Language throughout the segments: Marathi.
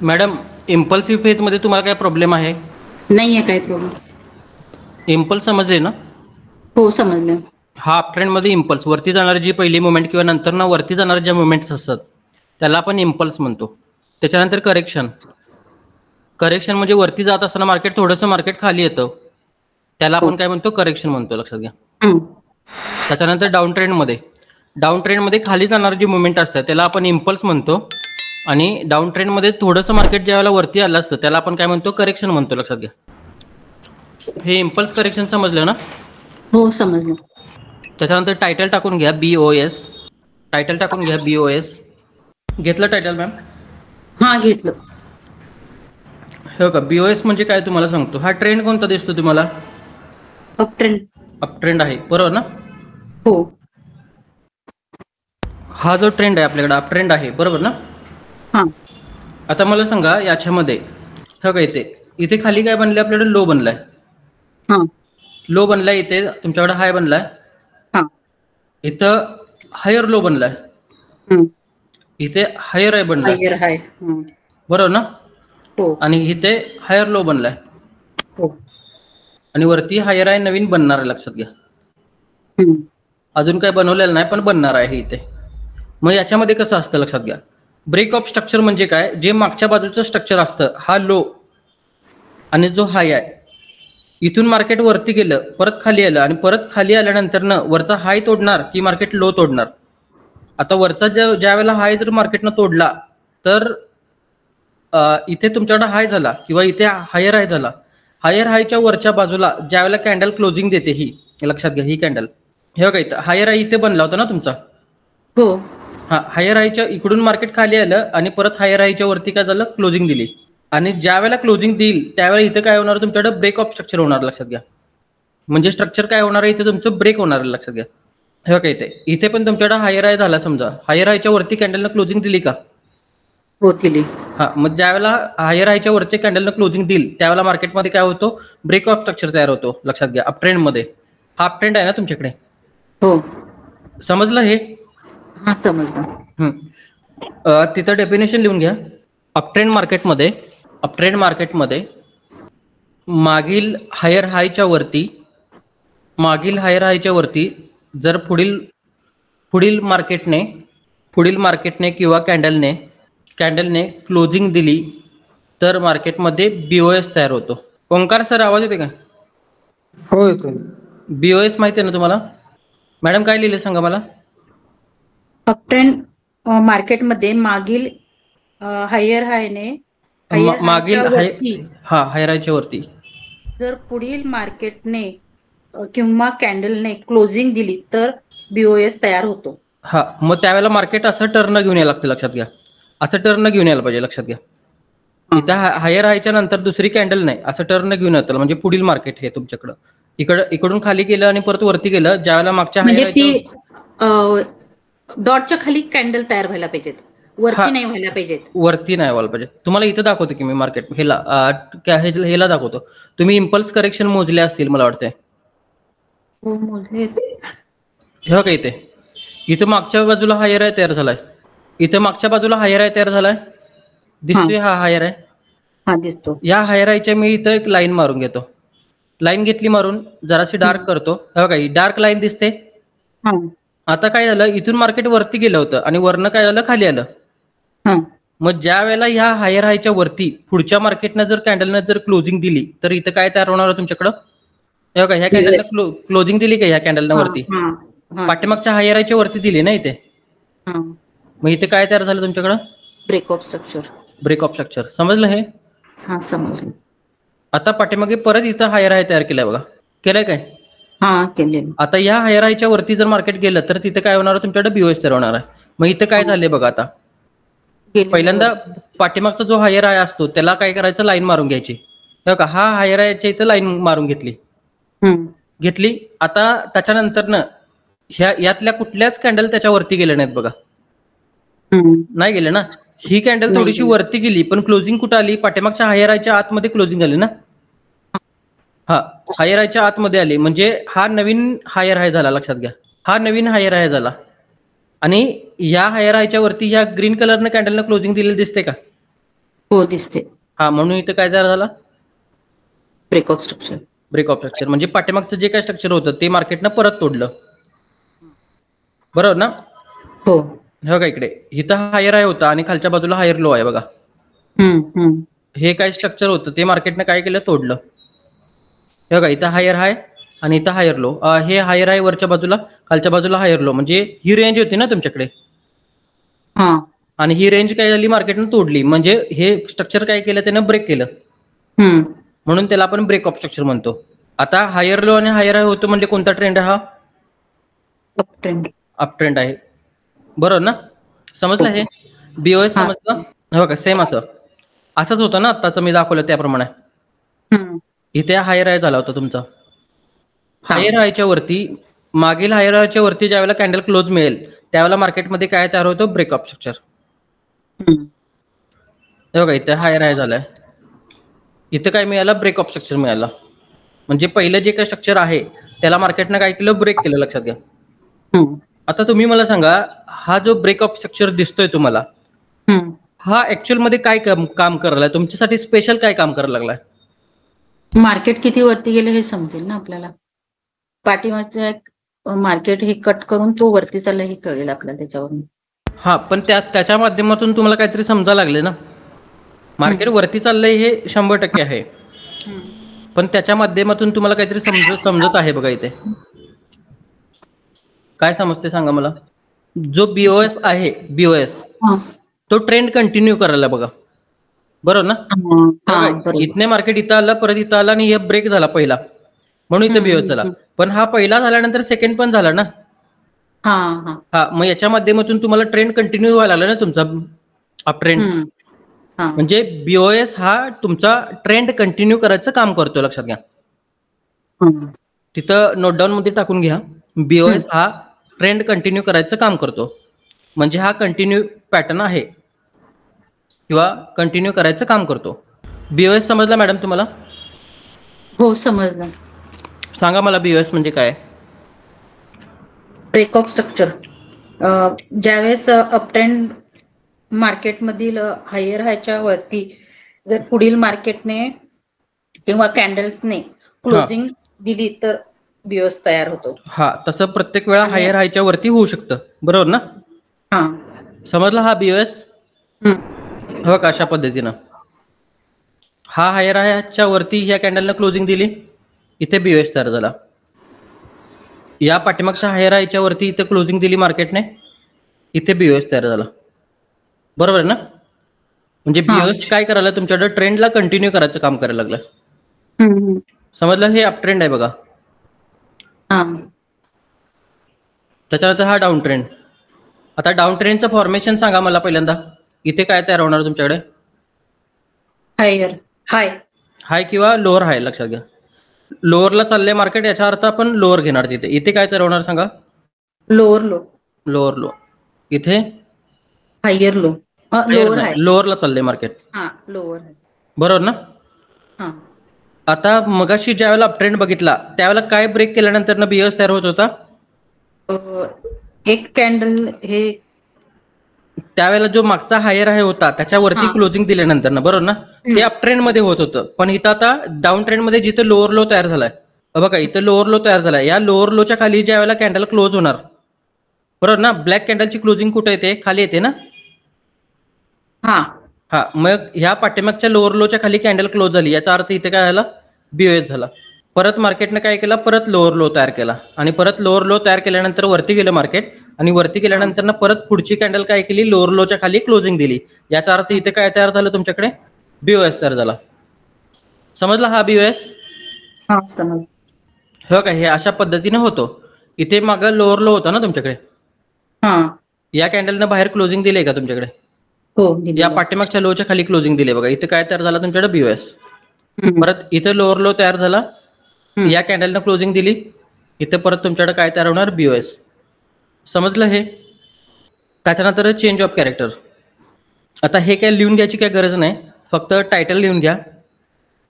मॅडम, इम्पल्सिव्ह फेजमध्ये तुम्हाला काय प्रॉब्लेम आहे? नाही आहे काही प्रॉब्लेम. इम्पल्स समजले ना? हो समजलं. हा अप ट्रेंडमध्ये इम्पल्स वरती जाणारी जी पहिली मुवमेंट किंवा नंतर ना वरती जाणाऱ्या ज्या मुवमेंट्स असतात त्याला आपण इम्पल्स म्हणतो. त्याच्यानंतर करेक्शन म्हणजे वरती जात असताना थोडंसं मार्केट खाली येतं, त्याला हो. आपण काय म्हणतो? करेक्शन म्हणतो, लक्षात घ्या. हं. त्याच्यानंतर डाऊन ट्रेंडमध्ये खाली जाणारी जी मुवमेंट असते त्याला आपण इम्पल्स म्हणतो. आणि डाऊन ट्रेंडमध्ये थोडंसं मार्केट ज्या वेळेला वरती आलं असतं त्याला आपण काय म्हणतो? करेक्शन म्हणतो, लक्षात घ्या. हे इम्पल्स करेक्शन समजलं ना? हो समजलं. त्याच्यानंतर टायटल टाकून घ्या BOS. टायटल टाकून घ्या BOS. घेतलं टायटल मॅम? हा घेतलं. हो का? BOS म्हणजे काय तुम्हाला सांगतो. हा ट्रेंड कोणता दिसतो तुम्हाला? Up trend. अप ट्रेंड आहे, बरोबर ना? हो. हा जो ट्रेंड आहे आपल्याकडे अप ट्रेंड आहे, बरोबर ना? हा. आता मला सांगा याच्यामध्ये हो का, इथे खाली काय बनलंय? आपल्याकडे लो बनलाय. हा. लो बनलाय, इथे तुमच्याकडे हाय बनलाय, हा. इथं हायर लो बनलाय, हं. इथे हायर हाय बनलाय, हायर हाय. हं. बरोबर ना? हो. आणि इथे हायर लो बनलाय हो. आणि वरती हायर हाय नवीन बनणार आहे, लक्षात घ्या. हं. अजून काय बनवलेलं नाही पण बनणार आहे इथे. मग याच्यामध्ये कसं असतं लक्षात घ्या. ब्रेक ऑफ स्ट्रक्चर म्हणजे काय? जे मागच्या बाजूचं स्ट्रक्चर असतं, हा लो आणि जो हाय आहे, इथून मार्केट वरती गेलं, परत खाली आलं आणि परत खाली आल्यानंतर वरचा हाय तोडणार की मार्केट लो तोडणार? आता वरचा ज्या वेळेला हाय जर मार्केटनं तोडला तर इथे तुमच्याकडे हाय झाला किंवा इथे हायर हाय झाला. हायर हायच्या वरच्या बाजूला ज्या वेळेला कॅन्डल क्लोजिंग देते, ही लक्षात घ्या, ही कॅन्डल हे बघा, इथं हायर हाय इथे बनला होता ना तुमचा. हो. हा, हायर हायच्या इकडून मार्केट खाली आलं आणि परत हायर हायच्या वरती काय झालं? क्लोजिंग दिली. आणि ज्या वेळेला क्लोजिंग देईल त्यावेळेला इथं काय होणार? तुमच्याकडे ब्रेक ऑफ स्ट्रक्चर होणार, लक्षात घ्या. म्हणजे स्ट्रक्चर काय होणार आहे? इथे तुमचं ब्रेक होणार आहे, लक्षात घ्या. हे बघा, इथे पण तुमच्याकडे हायर हाय झाला, समजा हायर हायच्या वरती कॅन्डलनं क्लोजिंग दिली का? हो दिली. हा, मग ज्या वेळेला हायर हायच्या वरती कॅन्डलनं क्लोजिंग देईल त्यावेळेला मार्केटमध्ये काय होतो? ब्रेक ऑफ स्ट्रक्चर तयार होतो, लक्षात घ्या. अप ट्रेंडमध्ये हा अप ट्रेंड आहे ना तुमच्याकडे, हो. समजलं हे? हा समजलं. तिथं डेफिनेशन लिहून घ्या. अप ट्रेंड मार्केटमध्ये मागील हायर हायच्या वरती जर पुढील मार्केटने किंवा कॅन्डलने क्लोजिंग दिली तर मार्केटमध्ये BOS तयार होतो. ओंकार सर, आवाज येते का? हो येतो. BOS माहिती आहे ना तुम्हाला? मॅडम काय लिहिले सांगा मला. अप ट्रेंड मार्केटमध्ये मागील हायर मागील हायच्या हाय वरती हा हायर हायच्या वरती जर पुढील मार्केटने किंवा कॅन्डलने क्लोजिंग दिली तर BOS तयार होतो. हा, मग त्यावेळेला मार्केट असं टर्न घेऊन यायला लागतं, लक्षात घ्या. असं टर्न घेऊन यायला पाहिजे, लक्षात घ्या. इथं हायर हायच्या नंतर दुसरी कॅन्डल नाही, असं टर्न घेऊन येतं, म्हणजे पुढील मार्केट हे तुमच्याकडं इकडून खाली गेलं आणि परत वरती गेलं. ज्यावेळेला मागच्या हायर म्हणजे हायच्या ती डॉटच्या खाली कॅन्डल तयार व्हायला पाहिजेत, हा, वरती नाही व्हायला पाहिजेत. वरती नाही व्हायला पाहिजे. तुम्हाला इथं दाखवतो की मी मार्केट हेला दाखवतो. तुम्ही इम्पल्स करेक्शन मोजले असतील मला वाटतंय. हो मोजले. हे बघा, इथं मागच्या बाजूला हायर हाय तयार झालाय. दिसतोय हा हायर आहे. हा दिसतो. या हायर हायच्या मी इथं एक लाईन मारून घेतो. लाईन घेतली मारून, जराशी डार्क करतो. हे बघा, ही डार्क लाईन दिसते. हा. आता काय झालं? इथून मार्केट वरती गेलं होतं आणि वरनं काय झालं? खाली आलं. हा. मग ज्या वेळेला ह्या हायर हायच्या वरती पुढच्या मार्केटनं जर कॅन्डलनं जर क्लोजिंग दिली तर इथं काय तयार होणार आहे तुमच्याकडं? हे बघा, ह्या कॅन्डलनं क्लोजिंग दिली का? ह्या कॅन्डलनं हा वरती हा हा पाठीमागच्या हायर हायच्या वरती दिली ना इथे. हा. मग इथे काय तयार झालं तुमच्याकडं? Break of structure. Break of structure. समजलं हे? हा समजलं. आता पाठीमागे परत इथं हायर हाय तयार केलाय बघा. केलंय काय? हा केलेलं. आता या हायर हायच्या वरती जर मार्केट गेलं तर तिथे काय होणार? तुमच्याकडे BOS तयार होणार आहे. मग इथं काय झालंय बघा. आता पहिल्यांदा पाठीमागचा जो हायर हाय असतो त्याला काय करायचं? लाईन मारून घ्यायची. बघा, हा हायर हायच्या इथं लाईन मारून घेतली. आता त्याच्यानंतरनं यातल्या कुठल्याच कॅन्डल त्याच्यावरती गेल्या नाहीत बघा. नाही गेले ना. ही कॅन्डल थोडीशी वरती गेली पण क्लोजिंग कुठं आली? पाठीमागच्या हायर हायच्या आतमध्ये क्लोजिंग आली ना. हा, हायर हायच्या आतमध्ये आली म्हणजे हा नवीन हायर हाय झाला, लक्षात घ्या. हा नवीन हायर हाय झाला आणि या हायर हायच्या वरती या ग्रीन कलरनं कॅन्डलनं क्लोजिंग दिलेलं दिसते का? हो दिसते. हा, म्हणून इथं काय तयार झाला? Break of structure. Break of structure म्हणजे पाठीमागचं जे काय स्ट्रक्चर होतं ते मार्केटनं परत तोडलं, बरोबर ना? हो. हे बघा इकडे, इथं हायर हाय होता आणि खालच्या बाजूला हायर लो आहे बघा. हे काय स्ट्रक्चर होतं ते मार्केटनं काय केलं? तोडलं. हे बघा, इथं हायर हाय आणि इथं हायर लो. हे हायर हाय वरच्या बाजूला, खालच्या बाजूला हायर लो, म्हणजे ही रेंज होती ना तुमच्याकडे, आणि ही रेंज काय झाली? मार्केटनं तोडली. म्हणजे हे स्ट्रक्चर काय केलं? त्यानं ब्रेक केलं, म्हणून त्याला आपण ब्रेक ऑफ स्ट्रक्चर म्हणतो. आता हायर लो आणि हायर हाय होतं म्हणजे कोणता ट्रेंड आहे हा? Up trend. अप ट्रेंड आहे, बरोबर ना? समजलं हे? बीओएस समजलं? हे बघा, सेम असंच होतं ना आत्ताचं मी दाखवलं त्याप्रमाणे. इथे हायर हाय झाला होता तुमचा. हायर हायच्या वरती, मागील हायर हायच्या वरती ज्यावेळेला कॅन्डल क्लोज मिळेल त्यावेळेला मार्केटमध्ये काय तयार होतं? Break of structure. हे बघा, इथे हायर हाय झालाय, इथं काय मिळालं? ब्रेक ऑफ स्ट्रक्चर मिळाला. म्हणजे पहिलं जे काही स्ट्रक्चर आहे त्याला मार्केटनं काय केलं? ब्रेक केलं. लक्षात घ्या. आता तुम्ही मला सांगा, हा जो ब्रेक ऑफ स्ट्रक्चर दिसतोय तुम्हाला, हा ऍक्च्युअल मध्ये काय काम करायला, तुमच्यासाठी स्पेशल काय काम करायला लागलाय? मार्केट किती वरती गेले हे समजेल ना आपल्याला. पाठीमागच्या मार्केट हे कट करून तो वरती चालला हे कळेल आपल्याला त्याच्यावरून. हा, पण त्याच्या माध्यमातून तुम्हाला काहीतरी समजायला लागले ना. मार्केट वरती चाललंय हे 100% आहे, पण त्याच्या माध्यमातून तुम्हाला काहीतरी समजत आहे बघा. इथे काय समजते सांगा मला? जो बीओएस आहे, बीओएस तो ट्रेंड कंटिन्यू करायला बघा, बरोबर ना? इथने मार्केट इथं आलं, परत इथं आला आणि हे ब्रेक झाला पहिला, म्हणून इथं बीओएस झाला. पण हा पहिला झाल्यानंतर सेकंड पण झाला ना. हा, मग याच्या माध्यमातून तुम्हाला ट्रेंड कंटिन्यू व्हायला लागला ना तुमचा अप ट्रेंड. म्हणजे बीओएस हा तुमचा ट्रेंड कंटिन्यू करायचं काम करतो. लक्षात घ्या. तिथं नोट डाऊन मध्ये टाकून घ्या, बीओएस हा ट्रेंड कंटिन्यू करायचं काम करतो. म्हणजे हा कंटिन्यू पॅटर्न आहे किंवा कंटिन्यू करायचं काम करतो. बीओएस समजला मॅडम तुम्हाला? हो समजलं. सांगा मला बीओएस म्हणजे काय? Break of structure. ज्यावेळेस अप ट्रेंड मार्केटमधील हायर हायच्या वरती जर पुढील मार्केटने किंवा कॅन्डल्सने क्लोजिंग दिली तर बीओएस तयार होतो. हा, तसं प्रत्येक वेळा हायर हायच्या वरती होऊ शकतं, बरोबर ना? समजला हा बीओएस? हो का? अशा पद्धतीनं हा हायर हायच्या वरती ह्या कॅन्डलनं क्लोजिंग दिली, इथे बीओएस तयार झाला. या पाठीमागच्या हायर हायच्या वरती इथे क्लोजिंग दिली मार्केटने, इथे बीओएस तयार झाला, बरोबर ना? म्हणजे बीओएस काय करायला? तुमच्याकडे ट्रेंडला कंटिन्यू करायचं काम करायला लागलं. समजलं? हे अप ट्रेंड आहे बघा. त्याच्यानंतर हा डाऊन ट्रेंड. आता डाऊन ट्रेंडचं फॉर्मेशन सांगा मला पहिल्यांदा. इथे काय तयार होणार तुमच्याकडे? हायर हाय, हाय किंवा लोअर हाय. लक्षात घ्या, लोअरला चाललंय मार्केट, याचा अर्थ आपण लोअर घेणार. तिथे इथे काय तयार होणार सांगा? Lower low. Lower low. इथे हायर लो. Lower high. लोअरला चाललंय मार्केट, लोअर हाय, बरोबर ना? आता मगाशी ज्यावेळेला अप ट्रेंड बघितला त्यावेळेला काय ब्रेक केल्यानंतर बीओएस तयार होत होता? एक कॅन्डल हे त्यावेळेला जो मागचा हायर हाय होता त्याच्यावरती क्लोजिंग दिल्यानंतर ना, बरोबर ना? ते अप ट्रेंड मध्ये होत होतं. पण इथं आता डाऊन ट्रेंड मध्ये जिथे लोअर लो तयार झालाय बघा, इथं लोअर लो तयार झालाय. या लोअर लोच्या खाली ज्या वेळेला कॅन्डल क्लोज होणार, बरोबर ना? ब्लॅक कॅन्डलची क्लोजिंग कुठे येते? खाली येते ना. हा, मग ह्या पाठीमागच्या लोअर लोच्या खाली कॅन्डल क्लोज झाली, याचा अर्थ इथे काय झाला? बीओएस झाला. परत मार्केटने काय केलं? परत लोअर लो तयार केला, आणि परत लोअर लो तयार केल्यानंतर वरती गेलं मार्केट, आणि वरती गेल्यानंतर ना परत पुढची कॅन्डल काय केली? लोअर लोच्या खाली क्लोजिंग दिली. याचा अर्थ इथे काय तयार झालं तुमच्याकडे? बीओएस तयार झाला. समजला हा बीओएस? समज. हो का? हे अशा पद्धतीने होतो. इथे मागं लोअर लो होता ना तुमच्याकडे, या कॅन्डलनं बाहेर क्लोजिंग दिले का तुमच्याकडे? या पाठीमागच्या लोच्या खाली क्लोजिंग दिले बघा. इथे काय तयार झाला तुमच्याकडे? बीओएस. परत इथे लोअर लो तयार झाला, या कॅन्डलनं क्लोजिंग दिली, इथे परत तुमच्याकडे काय तयार होणार? बीओएस. समजलं हे? त्याच्यानंतर चेंज ऑफ कॅरेक्टर. आता हे काय लिहून घ्यायची काय गरज नाही, फक्त टायटल लिहून घ्या.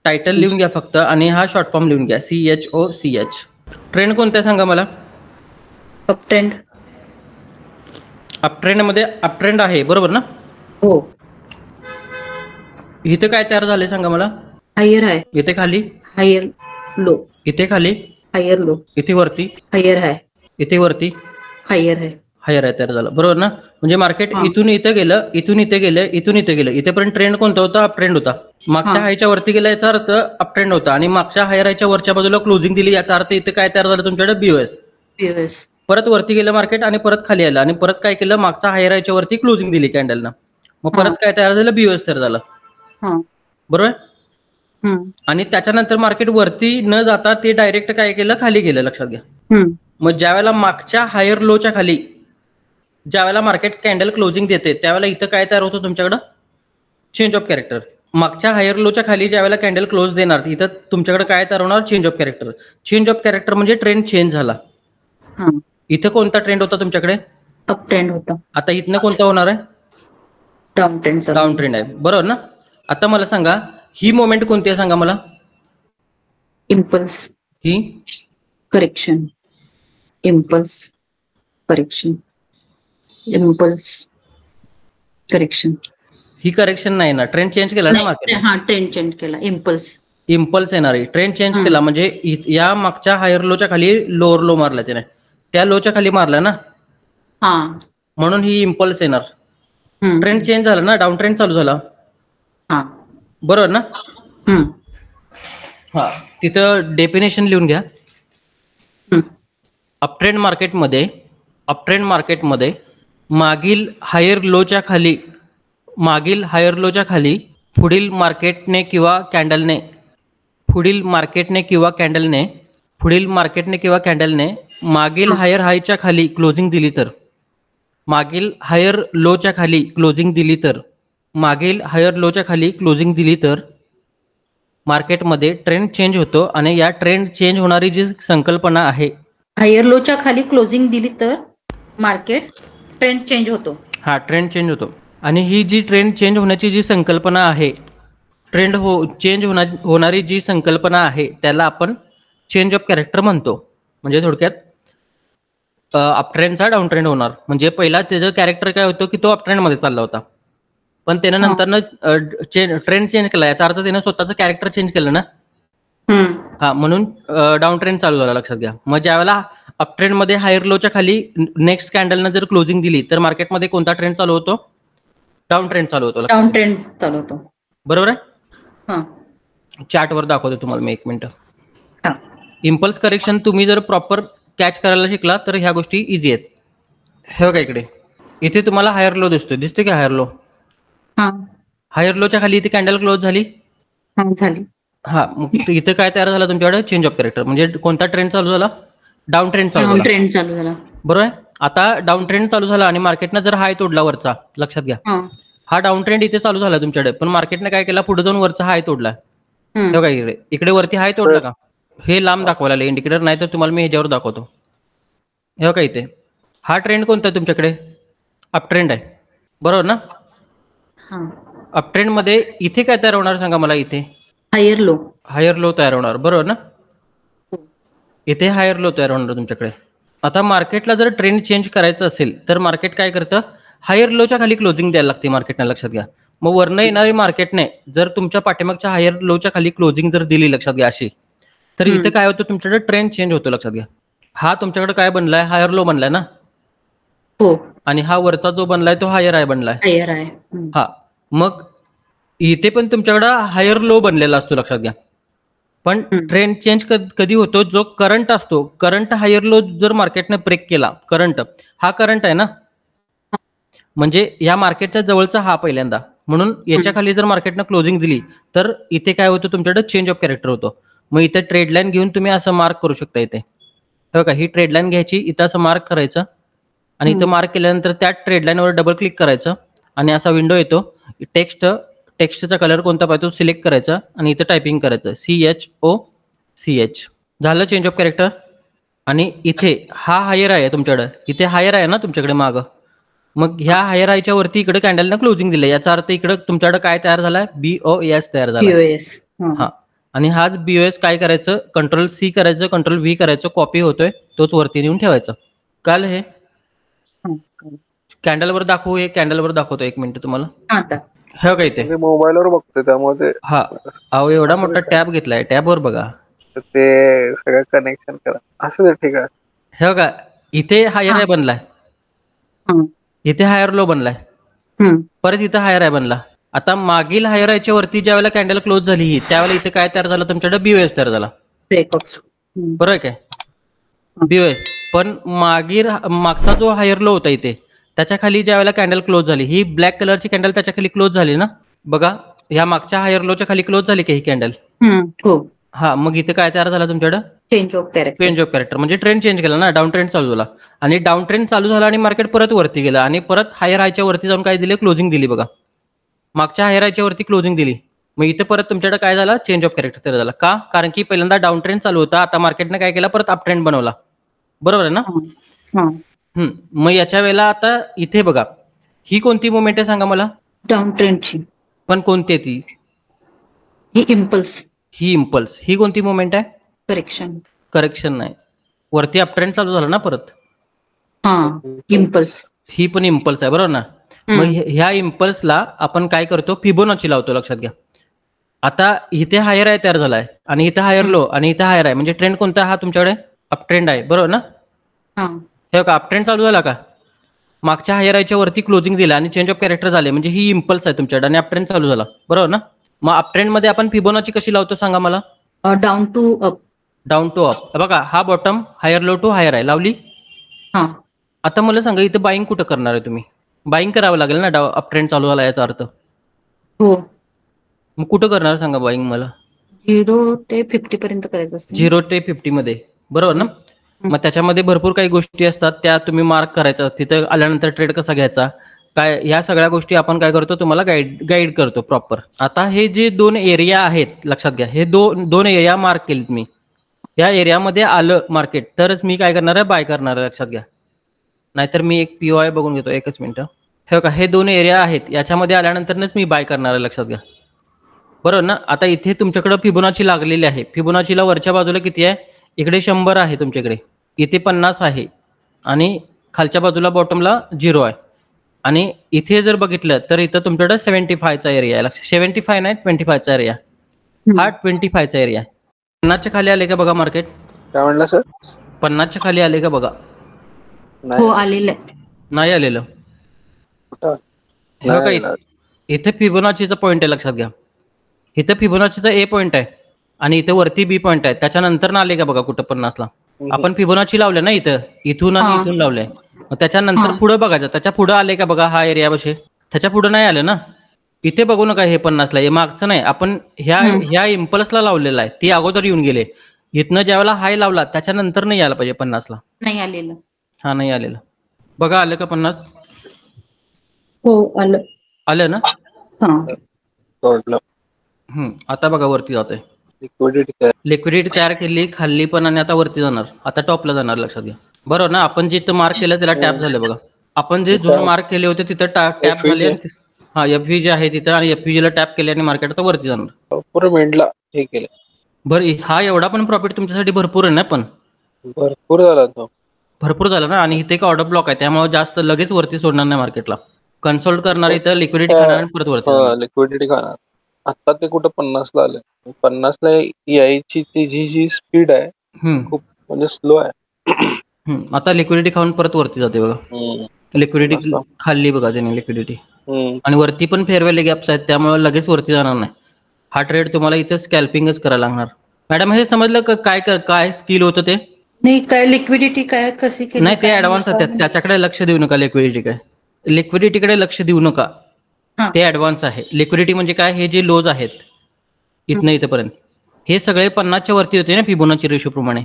टायटल लिहून घ्या फक्त, आणि हा शॉर्ट फॉर्म लिहून घ्या, CHOCH. ट्रेंड कोणता सांगा मला? Up trend. अप ट्रेंड मध्ये अप ट्रेंड आहे, बरोबर ना? हो. इथे काय तयार झाले सांगा मला. हायर हाय, इथे खाली, हायर लो, इथे खाली, हायर लो, इथे वरती, हायर हाय, इथे वरती, हायर हाय. हायर आहे तयार झालं, बरोबर ना. म्हणजे मार्केट हा. इथून इथं गेलं, इथून इथे गेलं, इथून इथे गेलं, इथेपर्यंत ट्रेंड कोणता होता? अप ट्रेंड होता. मागच्या हा. हायच्या वरती गेला याचा अर्थ अप ट्रेंड होता आणि मागच्या हायर हायच्या वरच्या बाजूला क्लोजिंग दिली याचा अर्थ इथे काय तयार झालं तुमच्याकडे? बीओएस. POS. परत वरती गेलं मार्केट आणि परत खाली आलं आणि परत काय केलं? मागच्या हायर हायच्या वरती क्लोजिंग दिली कॅन्डलनं. मग हा. परत काय तयार झालं? बीओएस तयार झालं, हा. बरोबर. हम्म. आणि त्याच्यानंतर मार्केट वरती न जाता ते डायरेक्ट काय केलं? खाली गेलं, लक्षात घ्या. हम्म. मग ज्या वेळेला मागच्या हायर लोच्या खाली ज्या वेळेला मार्केट कॅन्डल क्लोजिंग देते त्यावेळेला इथं काय तयार होतं तुमच्याकडं? Change of character. मागच्या हायर लोच्या खाली ज्या वेळेला कॅन्डल क्लोज देणार इथं तुमच्याकडे काय तयार होणार? Change of character. Change of character म्हणजे ट्रेंड चेंज झाला. हा. इथं कोणता ट्रेंड होता तुमच्याकडे? अप ट्रेंड होता. आता इथनं कोणता होणार आहे? Down trend. डाऊन ट्रेंड आहे, बरोबर ना. आता मला सांगा ही मोमेंट कोणती आहे सांगा मला. इम्पल्स ही correction, impulse correction, impulse correction. ही करेक्शन नाही ना, ट्रेंड चेंज केला ना मार्केट. हा, ट्रेंड चेंज केला. इम्पल्स. इम्पल्स येणार आहे, ट्रेंड चेंज केला म्हणजे या मागच्या हायर लोच्या खाली लोअर लो मारला त्याने, त्या लोच्या खाली मारला ना, हा, म्हणून ही इम्पल्स येणार. ट्रेंड चेंज झाला ना, डाऊन ट्रेंड चालू झाला, हा, बरोबर ना. हा, तिथं डेफिनेशन लिहून घ्या. अपट्रेंड मार्केटमध्ये मागील हायर लोच्या खाली पुढील मार्केटने किंवा कॅन्डलने मागील हायर हायच्या खाली क्लोजिंग दिली तर, मागील हायर लोच्या खाली क्लोजिंग दिली तर मार्केटमध्ये ट्रेंड चेंज होतो. आणि या ट्रेंड चेंज होणारी जी संकल्पना आहे, हायर लोच्या खाली क्लोजिंग दिली तर मार्केट ट्रेंड चेंज होतो. हा, ट्रेंड चेंज होतो. आणि ही जी ट्रेंड चेंज होण्याची जी संकल्पना आहे, होणारी जी संकल्पना आहे त्याला आपण चेंज ऑफ कॅरेक्टर म्हणतो. म्हणजे थोडक्यात अप ट्रेंडचा डाऊन ट्रेंड होणार. म्हणजे पहिला त्याचं कॅरेक्टर काय होतं की तो अप ट्रेंडमध्ये चालला होता, पण त्यानं नंतरनं ट्रेंड चेंज केला, याचा अर्थ त्यानं स्वतःचं कॅरेक्टर चेंज केलं ना. हा, म्हणून डाऊन ट्रेंड चालू झाला, लक्षात घ्या. मग ज्यावेळेला अप ट्रेंड मध्ये हायर लोच्या खाली नेक्स्ट कॅन्डलनं जर क्लोजिंग दिली तर मार्केटमध्ये कोणता ट्रेंड चालू होतो? डाऊन ट्रेंड चालू होतो. डाऊन ट्रेंड चालू होतो, बरोबर आहे. हा, चार्टवर दाखवतो तुम्हाला मी, एक मिनिट. हा. इम्पल्स करेक्शन तुम्ही जर प्रॉपर कॅच करायला शिकला तर ह्या गोष्टी इझी आहेत. हे बघा इकडे, इथे तुम्हाला हायर लो दिसते का? हायर लो, हा, हायर लोच्या खाली इथे कॅन्डल क्लोज झाली. झाली. हा, मग इथे काय तयार झालं तुमच्याकडे? Change of character. म्हणजे कोणता ट्रेंड चालू झाला? डाऊन ट्रेंड चालू झाला. बरोबर आहे. आता डाऊन ट्रेंड चालू झाला आणि मार्केटनं जर हाय तोडला वरचा, लक्षात घ्या, हा डाऊन ट्रेंड इथे चालू झाला तुमच्याकडे, पण मार्केटने काय केला? पुढे जाऊन वरचा हाय तोडला. बघा इकडे वरती हाय तोडला का? हे लांब दाखवायला इंडिकेटर, नाही तर तुम्हाला मी ह्याच्यावर दाखवतो. हे बघा इथे हा ट्रेंड कोणता आहे तुमच्याकडे? अप ट्रेंड आहे, बरोबर ना. अप ट्रेंड मध्ये इथे काय तयार होणार सांगा मला? इथे हायर लो तयार होणार, बरोबर ना. इथे हायर लो तयार होणार तुमच्याकडे. आता मार्केटला जर ट्रेंड चेंज करायचं असेल तर मार्केट काय करतं? हायर लोच्या खाली क्लोजिंग द्यायला लागते मार्केटला, लक्षात घ्या. मग वरनं येणारी मार्केटने जर तुमच्या पाठीमागच्या हायर लोच्या खाली क्लोजिंग जर दिली, लक्षात घ्या, अशी, तर इथे काय होतं? तुमच्याकडे ट्रेंड चेंज होतो, लक्षात घ्या. हा तुमच्याकडे काय बनलाय? हायर लो बनलाय ना. हो. आणि हा वरचा जो बनलाय तो हायर हाय बनलाय. हायर आहे. हा, मग इथे पण तुमच्याकडे हायर लो बनलेला असतो, लक्षात घ्या. पण ट्रेंड चेंज कधी होतो? जो करंट असतो, करंट हायर लो जर मार्केटने ब्रेक केला, करंट आहे ना, म्हणजे या मार्केटच्या जवळचा हा पहिल्यांदा, म्हणून याच्या खाली जर मार्केटनं क्लोजिंग दिली तर इथे काय होतं? तुमच्याकडे चेंज ऑफ कॅरेक्टर होतो. मग इथे ट्रेड लाईन घेऊन तुम्ही असं मार्क करू शकता. इथे बघा, ही ट्रेड लाईन घ्यायची, इथं असं मार्क करायचं आणि इथं मार्क केल्यानंतर त्या ट्रेड लाईनवर डबल क्लिक करायचं आणि असा विंडो येतो. टेक्स्टचा कलर कोणता पाहिजे तो सिलेक्ट करायचा आणि इथं टायपिंग करायचं CHOCH. झालं चेंज ऑफ कॅरेक्टर. आणि इथे हा हायर आहे तुमच्याकडे, इथे हायर आहे ना तुमच्याकडे मागं, मग ह्या हायर आयच्या वरती इकडे कॅन्डलनं क्लोजिंग दिलं, याचा अर्थ इकडे तुमच्याकडे काय तयार झालाय? BOS तयार झाला. हा, आणि हाच BOS काय करायचं? Ctrl+C करायचं, Ctrl+V करायचं, कॉपी होतोय तोच वरती नेऊन ठेवायचं. काल हे कॅन्डलवर दाखवू, हे कॅन्डलवर दाखवतो, एक मिनिट तुम्हाला. हे का इथे मोबाईलवर बघतोय त्यामुळे ते हा अहो एवढा असं मोठा काय? टॅब घेतलाय, टॅबवर बघा. ते सगळं कनेक्शन करा असं ते ठीक आहे. हे का इथे हायर आहे बनलाय, हं, इथे हायर लो बनलाय, हं. परत इथं हायर आहे बनला. आता मागील हायर याच्या वरती ज्या वेळेला कॅन्डल क्लोज झाली त्यावेळेला इथे काय तयार झालं तुमच्याकडे बीओएस तयार झाला, ब्रेकआउट्स. हं. बरोबर आहे काय बीओएस. पण मागचा जो हायर लो होता इथे त्याच्या खाली ज्या वेळेला कॅन्डल क्लोज झाली, ही ब्लॅक कलरची कॅन्डल त्याच्या खाली क्लोज झाली ना बघा, ह्या मागच्या हायर लोच्या खाली क्लोज झाली का ही कॅन्डल. हो. हा मग इथे काय तयार झालं तुमच्याकडं change of character. Change of character, म्हणजे ट्रेंड चेंज केला ना, डाऊन ट्रेंड चालू झाला आणि डाऊन ट्रेंड चालू झाला आणि मार्केट परत वरती गेलं आणि परत हायर हायच्या वरती जाऊन काय दिले, क्लोजिंग दिली बघा, मागच्या हायर हायच्या वरती क्लोजिंग दिली. मग इथे परत तुमच्याकडे काय झालं, चेंज ऑफ कॅरेक्टर तयार झाला. का? कारण की पहिल्यांदा डाऊन ट्रेंड चालू होता, आता मार्केटने काय केला, परत अप ट्रेंड बनवला, बरोबर आहे ना. मग याच्या वेळेला आता इथे बघा, ही कोणती मुवमेंट आहे सांगा मला. डाऊन ट्रेंडची. पण कोणती आहे ती? ही इम्पल्स. ही इम्पल्स. ही कोणती मुवमेंट आहे? करेक्शन. करेक्शन नाही, वरती अप ट्रेंड चालू झाला ना परत. इम्पल्स. ही पण इम्पल्स आहे, बरोबर ना. मग ह्या इम्पल्सला आपण काय करतो, फिबोनाची लावतो. लक्षात घ्या, आता इथे हायर आहे तयार झालाय आणि इथे हायर लो आणि इथे हायर आहे, म्हणजे ट्रेंड कोणता हा तुमच्याकडे, अप ट्रेंड आहे, बरोबर ना. हे का अप ट्रेंड चालू झाला का, मागच्या हायर आयच्या वरती क्लोजिंग दिला आणि चेंज ऑफ कॅरेक्टर झाले, म्हणजे ही इम्पल्स आहे तुमच्याकडे आणि अप ट्रेंड चालू झाला, बरोबर ना. मग अप ट्रेंड मध्ये आपण फिबोनाची कशी लावतो सांगा मला. Down to up. Down to up. बघा हा bottom, higher low to higher आहे, लावली. आता मला सांगा इथं बाईंग कुठं करणार आहे तुम्ही, बाईंग करावं लागेल ना, अप ट्रेंड चालू झाला याचा अर्थ. हो. मग कुठं करणार सांगा बाईंग मला. 0 ते 50 पर्यंत करायचं असतं. 0 ते 50 मध्ये, बरोबर ना. मग त्याच्यामध्ये भरपूर काही गोष्टी असतात, त्या तुम्ही मार्क करायचा, तिथं आल्यानंतर ट्रेड कसा घ्यायचा काय, ह्या सगळ्या गोष्टी आपण काय करतो, तुम्हाला गाईड करतो प्रॉपर. आता हे जे 2 एरिया आहेत लक्षात घ्या, हे दोन एरिया मार्क केलेत मी. या एरियामध्ये आलं मार्केट तरच मी काय करणार आहे, बाय करणार आहे, लक्षात घ्या. नाहीतर मी एक पीओआय बघून घेतो, एकच मिनिट. हे का हे 2 एरिया आहेत, याच्यामध्ये आल्यानंतरच मी बाय करणार आहे, लक्षात घ्या, बरोबर ना. आता इथे तुमच्याकडे फिबोनाची लागलेली आहे, फिबोनाचीला वरच्या बाजूला किती आहे, इकडे 100 आहे तुमच्याकडे, इथे 50 आहे आणि खालच्या बाजूला बॉटमला 0 आहे. आणि इथे जर बघितलं तर इथं तुमच्याकडे 75चा एरिया आहे, 75 नाही 25चा एरिया, हा 25चा एरिया आहे. 50च्या खाली आले का बघा मार्केट. काय म्हणलं सर? 50च्या खाली आले का बघा. हो आलेलं आहे. नाही आलेलं. इथे फिबोनाचीचा पॉईंट आहे, लक्षात घ्या. इथे फिबोनाचीचा ए पॉईंट आहे आणि इथे वरती बी पॉईंट आहे, त्याच्यानंतर ना आले का बघा कुठं 50ला. आपण फिबोनाची लावले ना इथून आणि इथून लावलंय, मग त्याच्यानंतर पुढे बघायचं, त्याच्या पुढे आले का बघा हा एरिया बसे, त्याच्या पुढे नाही आलं ना. इथे बघू नका, हे 50ला, हे मागचं नाही, आपण ह्या इम्पल्सला लावलेला आहे, ती अगोदर येऊन गेले. इथनं ज्यावेळेला हाय लावला त्याच्यानंतर नाही आला पाहिजे 50ला. नाही आलेलं. हा नाही आलेलं बघा. आलं का 50? हो आलं ना. आता बघा वरती जातोय, लिक्विडिटी तयार केली खाल्ली पण आणि आता वरती जाणार, आता टॉपला जाणार, लक्षात घ्या, बरोबर ना. आपण जिथं मार्क केलं त्याला टॅप झालं बघा, आपण जे झोन मार्क केले होते तिथं टॅप झाले. हा एफव्ही जे आहे तिथं, आणि एफव्ही ला टॅप केले आणि मार्केट आता वरती जाणार. हे केलं बरं, हा एवढा पण प्रॉफिट तुमच्यासाठी भरपूर आहे ना, पण भरपूर झाला तो, भरपूर झाला ना. आणि इथे एक ऑर्डर ब्लॉक आहे, त्यामुळे जास्त लगेच वरती सोडणार नाही मार्केटला, कन्सोल्ट करणार, इथं लिक्विडिटी खाणार आणि परत वरती लिक्विडिटी खाणार. आता ते कुठं 50ला आले, 50ला यायची ती जी स्पीड आहे खूप म्हणजे स्लो आहे. आता लिक्विडिटी खाऊन परत वरती जाते बघा, लिक्विडिटी खाल्ली बघा त्याने लिक्विडिटी, आणि वरती पण फेअर व्हॅल्यू गॅप्स आहेत, त्यामुळे लगेच वरती जाणार नाही. हा ट्रेड तुम्हाला इथं स्कॅल्पिंगच करायला लागणार. मॅडम हे समजलं काय स्किल होतं ते? नाही, काय लिक्विडिटी काय कशी केली नाही, ते ऍडव्हान्स आहेत, त्याच्याकडे लक्ष देऊ नका. लिक्विडिटीकडे लक्ष देऊ नका, ते ऍडव्हान्स आहे. लिक्विडिटी म्हणजे काय, हे जे लोज आहेत इथनं इथपर्यंत, हे सगळे 50च्या वरती होते ना फिबोनाची रेशो प्रमाणे.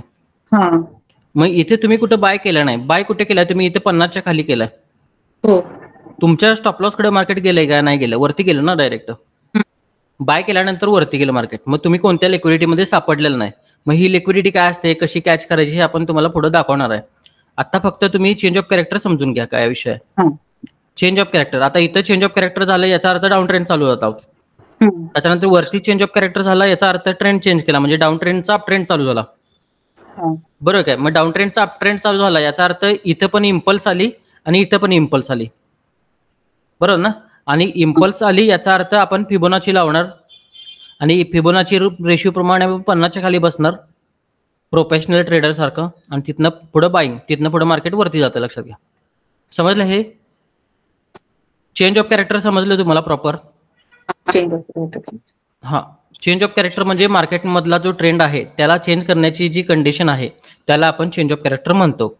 मग इथे तुम्ही कुठं बाय केलं नाही, बाय कुठे केलाय तुम्ही, इथे 50च्या खाली केलाय. तुमच्या स्टॉप लॉस कडे मार्केट गेलंय का, नाही गेलं, वरती गेलं ना डायरेक्ट. बाय केल्यानंतर वरती गेलं मार्केट, मग तुम्ही कोणत्या लिक्विडिटीमध्ये सापडलेलं नाही. मग ही लिक्विडिटी काय असते, कशी कॅच करायची, हे आपण तुम्हाला पुढे दाखवणार आहे. आता फक्त तुम्ही चेंज ऑफ कॅरेक्टर समजून घ्या काय विषय. चेंज ऑफ कॅरेक्टर, आता इथं चेंज ऑफ कॅरेक्टर झालं याचा अर्थ डाऊन ट्रेंड चालू होता. त्याच्यानंतर वरती चेंज ऑफ कॅरेक्टर झाला याचा अर्थ ट्रेंड चेंज केला, म्हणजे डाऊन ट्रेंडचा अप ट्रेंड चालू झाला, बरोबर काय. मग डाऊन ट्रेंडचा अप ट्रेंड चालू झाला याचा अर्थ इथं पण इम्पल्स आली आणि इथं पण इम्पल्स आली, बरोबर ना. आणि इम्पल्स आली याचा अर्थ आपण फिबोनाची लावणार आणि फिबोनाची रेशिओ प्रमाणे 50च्या खाली बसणार प्रोफेशनल ट्रेडर सारखं आणि तिथनं पुढं बाईंग, तिथनं पुढं मार्केट वरती जातं. लक्षात घ्या. समजलं? हे चेंज ऑफ कॅरेक्टर समजलं तुम्हाला प्रॉपर? हा, चेंज ऑफ कॅरेक्टर म्हणजे मार्केटमधला जो ट्रेंड आहे त्याला चेंज करण्याची जी कंडिशन आहे त्याला आपण चेंज ऑफ कॅरेक्टर म्हणतो.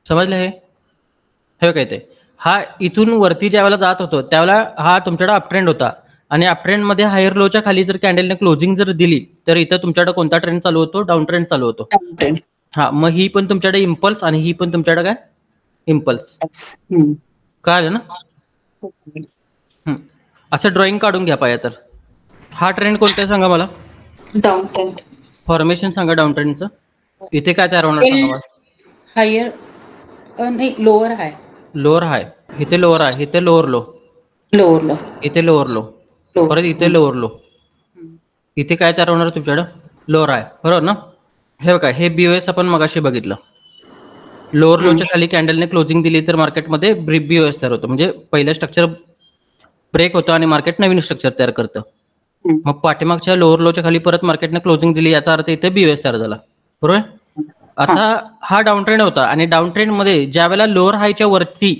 समजलं? हे काय ते हा इथून वरती ज्यावेळेला जात होतो त्यावेळेला हा तुमच्याकडे अपट्रेंड होता आणि अपट्रेंड मध्ये हायर लोच्या खाली जर कॅन्डलने क्लोजिंग जर दिली तर इथं तुमच्याकडे कोणता ट्रेंड चालू होतो? डाऊन ट्रेंड चालू होतो. हा, मग ही पण तुमच्याकडे इम्पल्स आणि ही पण तुमच्याकडे काय इम्पल्स. कळलं ना? असं ड्रॉइंग काढून घ्या पाहिजे तर. हा ट्रेंड कोणता आहे सांगा मला? Down trend. फॉर्मेशन सांगा डाऊन ट्रेंडचं. इथे काय तयार होणार सांगा मला? हायर नाही, लोअर हाय. लोअर हाय. इथे लोअर आहे, इथे लोअर लो, लोअर लो, इथे लोअर लो, परत इथे लोअर लो. इथे काय तयार होणार तुमच्याकडं? लोअर आहे. बरोबर ना? हे बघा, हे बीओएस आपण मगाशी बघितलं. लोअर लोच्या खाली कॅन्डलने क्लोजिंग दिली तर मार्केटमध्ये बीओएस तयार होतं. म्हणजे पहिलं स्ट्रक्चर ब्रेक होतं आणि मार्केट नवीन स्ट्रक्चर तयार करतं. मग पाठीमागच्या लोअर लोच्या खाली परत मार्केटने क्लोजिंग दिली याचा अर्थ इथे बीओएस तयार झाला. बरोबर? आता हा डाऊन ट्रेंड होता आणि डाऊन ट्रेंड मध्ये ज्यावेळेला लोअर हायच्या वरती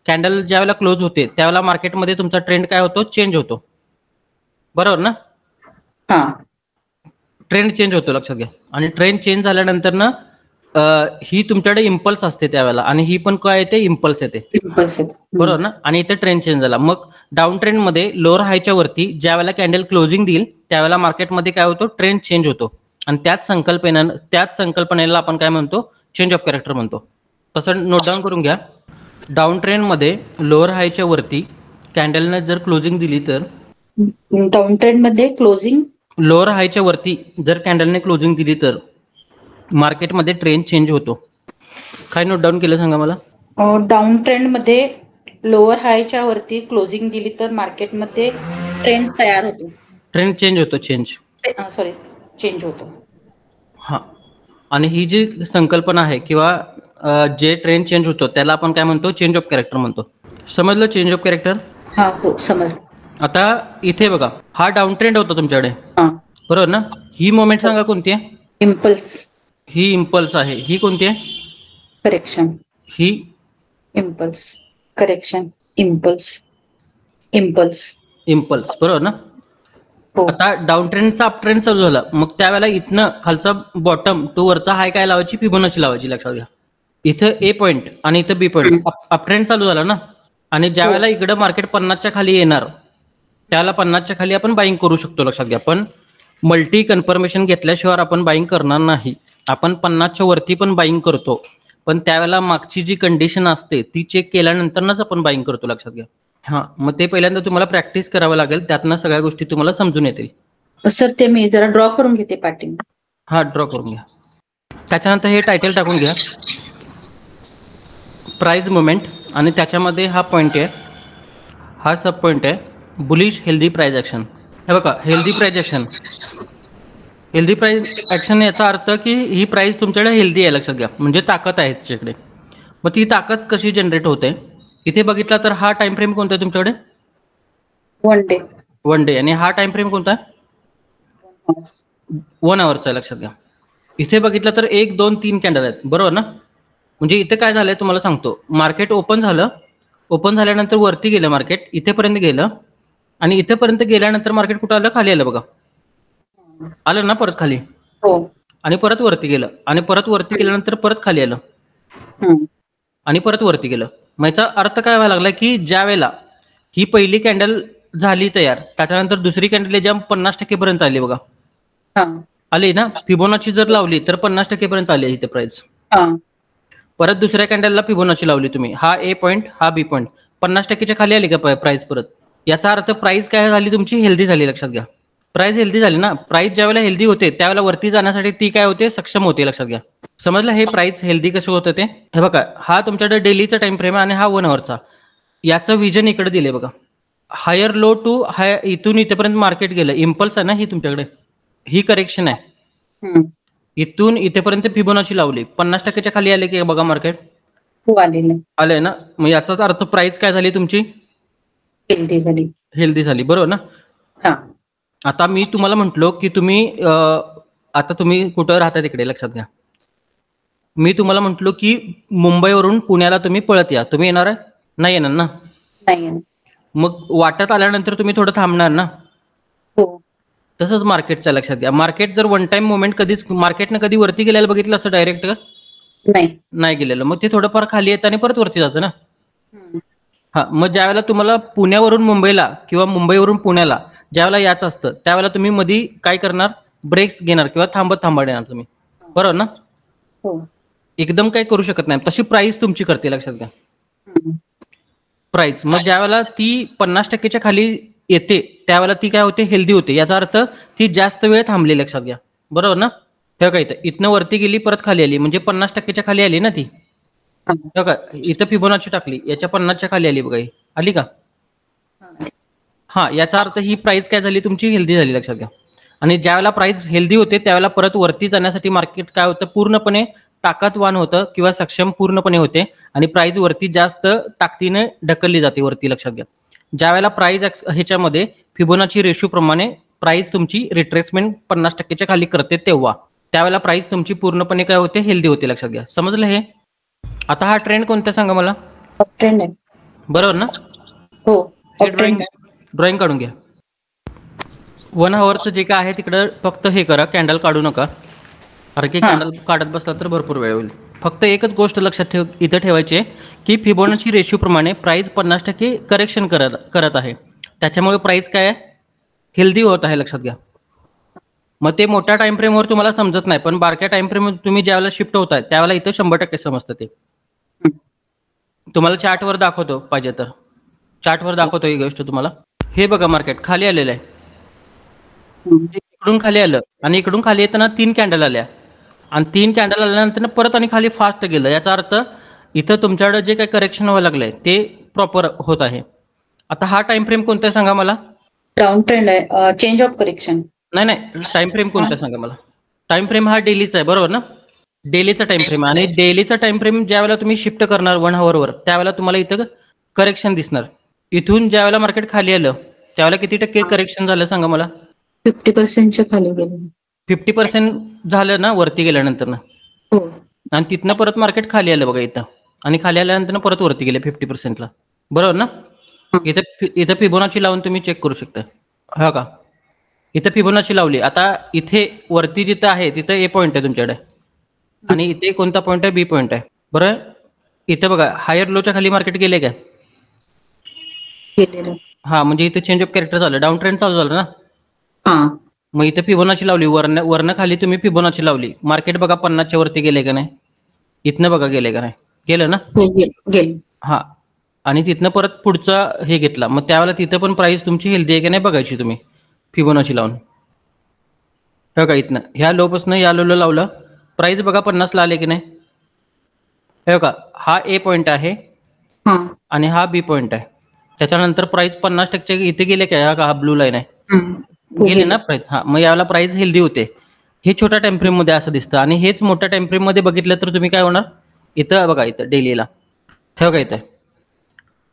कॅन्डल ज्यावेळेला क्लोज होते त्यावेळेला मार्केटमध्ये तुमचा ट्रेंड काय होतो? चेंज होतो. बरोबर ना? ट्रेंड चेंज होतो. लक्षात घ्या. आणि ट्रेंड चेंज झाल्यानंतर ना ही तुमच्याकडे इम्पल्स असते त्यावेळेला आणि ही पण काय येते? इम्पल्स येते. बरोबर ना? आणि इथे ट्रेंड चेंज झाला. मग डाऊन ट्रेंड मध्ये लोअर हायच्या वरती ज्यावेळेला कॅन्डल क्लोजिंग देईल त्यावेळेला मार्केटमध्ये काय होतो? ट्रेंड चेंज होतो. आणि त्याच संकल्पनेला आपण काय म्हणतो? चेंज ऑफ कॅरेक्टर म्हणतो. तसं नोट डाऊन करून घ्या. डाऊन ट्रेंड मध्ये लोअर हायच्या वरती कॅन्डलने जर क्लोजिंग दिली तर डाऊन ट्रेंड मध्ये क्लोजिंग लोअर हायच्या वरती जर कॅन्डलने क्लोजिंग दिली तर मार्केटमध्ये ट्रेंड चेंज होतो. काय नोट डाऊन केलं सांगा मला? डाऊन ट्रेंड मध्ये लोअर हायच्या वरती क्लोजिंग दिली तर मार्केटमध्ये ट्रेंड तयार होतो. ट्रेंड चेंज होतो. चेंज होतो. हा, आणि ही जी संकल्पना आहे किंवा जे ट्रेंड चेंज होतो त्याला आपण काय म्हणतो? चेंज ऑफ कॅरेक्टर म्हणतो. समजलं? Change of character. हा, हो, समजलं. आता इथे बघा, हा डाऊन ट्रेंड होता तुमच्याकडे. बरोबर ना? ही मोमेंट सांगा कोणती आहे? इम्पल्स. ही इम्पल्स आहे. ही कोणती आहे? करेक्शन. ही इम्पल्स. करेक्शन. इम्पल्स. बरोबर ना? आता डाऊन ट्रेंडचा अप ट्रेंड चालू झाला मग त्यावेळेला इथनं खालचा बॉटम टू वरचा हाय काय लावायची? फिबोनाची लावायची. लक्षात घ्या. इथं ए पॉईंट आणि इथं बी पॉईंट. अप ट्रेंड चालू झाला ना आणि ज्या वेळेला इकडे मार्केट 50च्या खाली येणार त्याला 50च्या खाली आपण बाईंग करू शकतो. लक्षात घ्या. पण मल्टी कन्फर्मेशन घेतल्याशिवाय आपण बाईंग करणार नाही. आपण 50च्या वरती पण बाईंग करतो पण त्यावेळेला मागची जी कंडिशन असते ती चेक केल्यानंतरच आपण बाईंग करतो. लक्षात घ्या. हा, मग ते पहिल्यांदा तुम्हाला प्रॅक्टिस करावं लागेल. त्यातनं सगळ्या गोष्टी तुम्हाला समजून येतील. सर, ते मी जरा ड्रॉ करून घेते पाठी. हा, ड्रॉ करून घ्या. त्याच्यानंतर हे टायटल टाकून घ्या, प्राइस मुवमेंट, आणि त्याच्यामध्ये हा पॉईंट आहे, हा सब पॉईंट आहे, बुलिश हेल्दी प्राइस ॲक्शन. हे बघा, healthy price action. Healthy price action याचा अर्थ की ही प्राइस तुमच्याकडे हेल्दी आहे. लक्षात घ्या. म्हणजे ताकद आहे त्याच्याकडे. मग ती ताकद कशी जनरेट होते? इथे बघितला तर हा टाइम फ्रेम कोणता आहे तुमच्याकडे? 1 डे. आणि हा टाइम फ्रेम कोणता आहे? 1 आवरचा आहे. लक्षात घ्या. इथे बघितलं तर 1, 2, 3 कॅन्डल आहेत. बरोबर ना? म्हणजे इथे काय झालंय तुम्हाला सांगतो. मार्केट ओपन झालं, ओपन झाल्यानंतर वरती गेलं मार्केट, इथेपर्यंत गेलं आणि इथेपर्यंत गेल्यानंतर मार्केट कुठं आलं? खाली आलं. बघा, आलं ना परत खाली. आणि परत वरती गेलं आणि परत वरती गेल्यानंतर परत खाली आलं आणि परत वरती गेलं. मग याचा अर्थ काय व्हायला लागला की ज्या वेळेला ही पहिली कॅन्डल झाली तयार त्याच्यानंतर दुसरी कॅन्डल ज्या 50% पर्यंत आली. बघा, आली ना? फिबोनाची जर लावली तर 50% पर्यंत आली इथे प्राइस. परत दुसऱ्या कॅन्डलला फिबोनाची लावली तुम्ही, हा ए पॉईंट, हा बी पॉईंट, 50%च्या खाली आली का प्राइस परत? याचा अर्थ प्राइस काय झाली तुमची? हेल्दी झाली. लक्षात घ्या. प्राइस हेल्दी झाली ना. प्राइस ज्यावेळेला हेल्दी होते त्यावेळेला वरती जाण्यासाठी ती काय होते? सक्षम होते. लक्षात घ्या. समजलं? हे प्राइस हेल्दी कसं होतं ते. हे बघा, हा तुमच्याकडे डेलीचा टाइम फ्रेम आहे आणि हा 1 आवरचा. याचं विजन इकडे दिले. बघा, हायर लो टू हाय, इथून इथेपर्यंत मार्केट गेलं. इम्पल्स आहे ना ही तुमच्याकडे, ही करेक्शन आहे. इथून इथेपर्यंत फिबोनाची लावली, 50%च्या खाली आले की बघा मार्केट? आले ना. मग याचाच अर्थ प्राइस काय झाली तुमची? हेल्दी झाली, बरोबर ना? हा. आता मी तुम्हाला म्हंटलो की तुम्ही आता तुम्ही कुठं राहता तिकडे लक्षात घ्या. मी तुम्हाला म्हंटलो की मुंबईवरून पुण्याला तुम्ही पळत या, तुम्ही येणार आहे? नाही येणार ना? नाही. मग वाटत आल्यानंतर तुम्ही थोडं थांबणार ना? हो. तसंच मार्केटच्या लक्षात घ्या. मार्केट जर वन टाइम मुवमेंट कधीच मार्केटनं कधी वरती गेलेलं बघितलं असं डायरेक्ट नाही गेलेलं, मग ते थोडंफार खाली येतं आणि परत वरती जातं ना. हा, मग ज्यावेळेला तुम्हाला पुण्यावरून मुंबईला किंवा मुंबईवरून पुण्याला ज्यावेळेला याचं असतं त्यावेळेला तुम्ही मधी काय करणार, ब्रेक्स घेणार किंवा थांबत येणार तुम्ही, बरोबर ना? हो. एकदम काही करू शकत नाही, तशी प्राइस तुमची करते, लक्षात घ्या. प्राइस मग ज्यावेळेला ती 50% खाली येते त्यावेळेला ती काय होते, हेल्दी होते. याचा अर्थ ती जास्त वेळ थांबली, लक्षात घ्या, बरोबर ना? हे काय इथनं वरती गेली परत खाली आली म्हणजे 50% खाली आली ना ती. का इथं फिबोनाची टाकली, याच्या 50च्या खाली आली बघा, आली का? हा, याचा अर्थ ही प्राइस काय झाली तुमची, हेल्दी झाली, लक्षात घ्या. आणि ज्यावेळेला प्राइस हेल्दी होते त्यावेळेला परत वरती जाण्यासाठी मार्केट काय होतं, पूर्णपणे ताकदवान होतं किंवा सक्षम पूर्णपणे होते आणि प्राइस वरती जास्त ताकदीने ढकलली जाते वरती, लक्षात घ्या. ज्यावेळेला प्राइस ह्याच्यामध्ये फिबोनाची रेशो प्रमाणे प्राइस तुमची रिट्रेसमेंट 50%च्या खाली करते तेव्हा त्यावेळेला प्राइस तुमची पूर्णपणे काय होते, हेल्दी होते, लक्षात घ्या. समजलं हे? आता हा ट्रेंड कोणता सांगा मला? ट्रेंड आहे, बरोबर ना? हो. ड्रॉइंग काढून घ्या. 1 आवरचं जे काय आहे तिकडं फक्त हे करा, कॅन्डल काढू नका. अरे की कॅन्डल काढत बसला तर भरपूर वेळ होईल. फक्त एकच गोष्ट लक्षात इथं ठेवायची आहे की फिबोनाची रेशो प्रमाणे प्राइस 50% करेक्शन करत आहे, त्याच्यामुळे प्राइस काय आहे, हेल्दी होत आहे, लक्षात घ्या. मग ते मोठ्या टाइम फ्रेमवर तुम्हाला समजत नाही, पण बारक्या टाइम फ्रेम तुम्ही ज्यावेळेला शिफ्ट होताय त्यावेळेला इथं 100% समजतं. ते तुम्हाला चार्टवर दाखवतो, पाहिजे तर चार्टवर दाखवतो ही गोष्ट तुम्हाला. हे बघा, मार्केट खाली आलेलं आहे, इकडून खाली आलं आणि इकडून खाली येताना 3 कॅन्डल आल्या आणि 3 कॅन्डल आल्यानंतर परत आणि खाली फास्ट गेलं. याचा अर्थ इथं तुमच्याकडे जे काही करेक्शन व्हायला लागलंय ते प्रॉपर होत आहे. आता हा टाइम फ्रेम कोणता आहे सांगा मला? डाऊन ट्रेंड आहे, चेंज ऑफ करेक्शन. नाही, टाइम फ्रेम कोणता सांगा मला? टाइम फ्रेम हा डेलीचा आहे, बरोबर ना? डेलीचा टाइम फ्रेम, आणि डेलीचा टाइम फ्रेम ज्यावेळेला तुम्ही शिफ्ट करणार 1 आवरवर त्यावेळेला तुम्हाला इथं करेक्शन दिसणार. इथून ज्यावेळेला मार्केट खाली आलं त्यावेळेला किती टक्के करेक्शन झालं सांगा मला? 50%च्या खाली गेलं. 50% झालं ना वरती गेल्यानंतर ना? हो. आणि तिथनं परत मार्केट खाली आलं बघा इथं, आणि खाली आल्यानंतर परत वरती गेले 50%ला, बरोबर ना? इथं फिबोनाची लावून तुम्ही चेक करू शकता. हा का, इथं फिबोनाची लावली. आता इथे वरती जिथं आहे तिथं ए पॉईंट आहे तुमच्याकडे आणि इथे कोणता पॉईंट आहे, बी पॉईंट आहे, बरोबर? इथं बघा हायर लोच्या खाली मार्केट गेले काय? हा, म्हणजे इथे चेंज ऑफ कॅरेक्टर झालं, डाऊन ट्रेंड चालू झालं ना? मग इथे फिबोनाची लावली, वरनं खाली तुम्ही फिबोनाची लावली, मार्केट बघा 50च्या वरती गेले का नाही? इथनं बघा गेले का नाही? गेलं ना? हा, आणि तिथनं परत पुढचा हे घेतला, मग त्यावेळेला तिथं पण प्राइस तुमची हेल्दी आहे की नाही बघायची तुम्ही फिबोनाची लावून. हे का, इथनं ह्या लोपासून या लोला लावलं, प्राइस बघा 50ला आले की नाही? हे का, हा ए पॉईंट आहे आणि हा बी पॉईंट आहे. त्याच्यानंतर प्राइस 50% इथे गेले काय? हा ब्लू लाईन आहे, गेले ना प्राइस? हा, मग यावेळेला प्राइस हेल्दी होते. हे छोट्या टाइम फ्रेम मध्ये असं दिसतं, आणि हेच मोठ्या टाइम फ्रेम मध्ये बघितलं तर तुम्ही काय होणार, इथं बघा, इथं डेलीला ठेव का,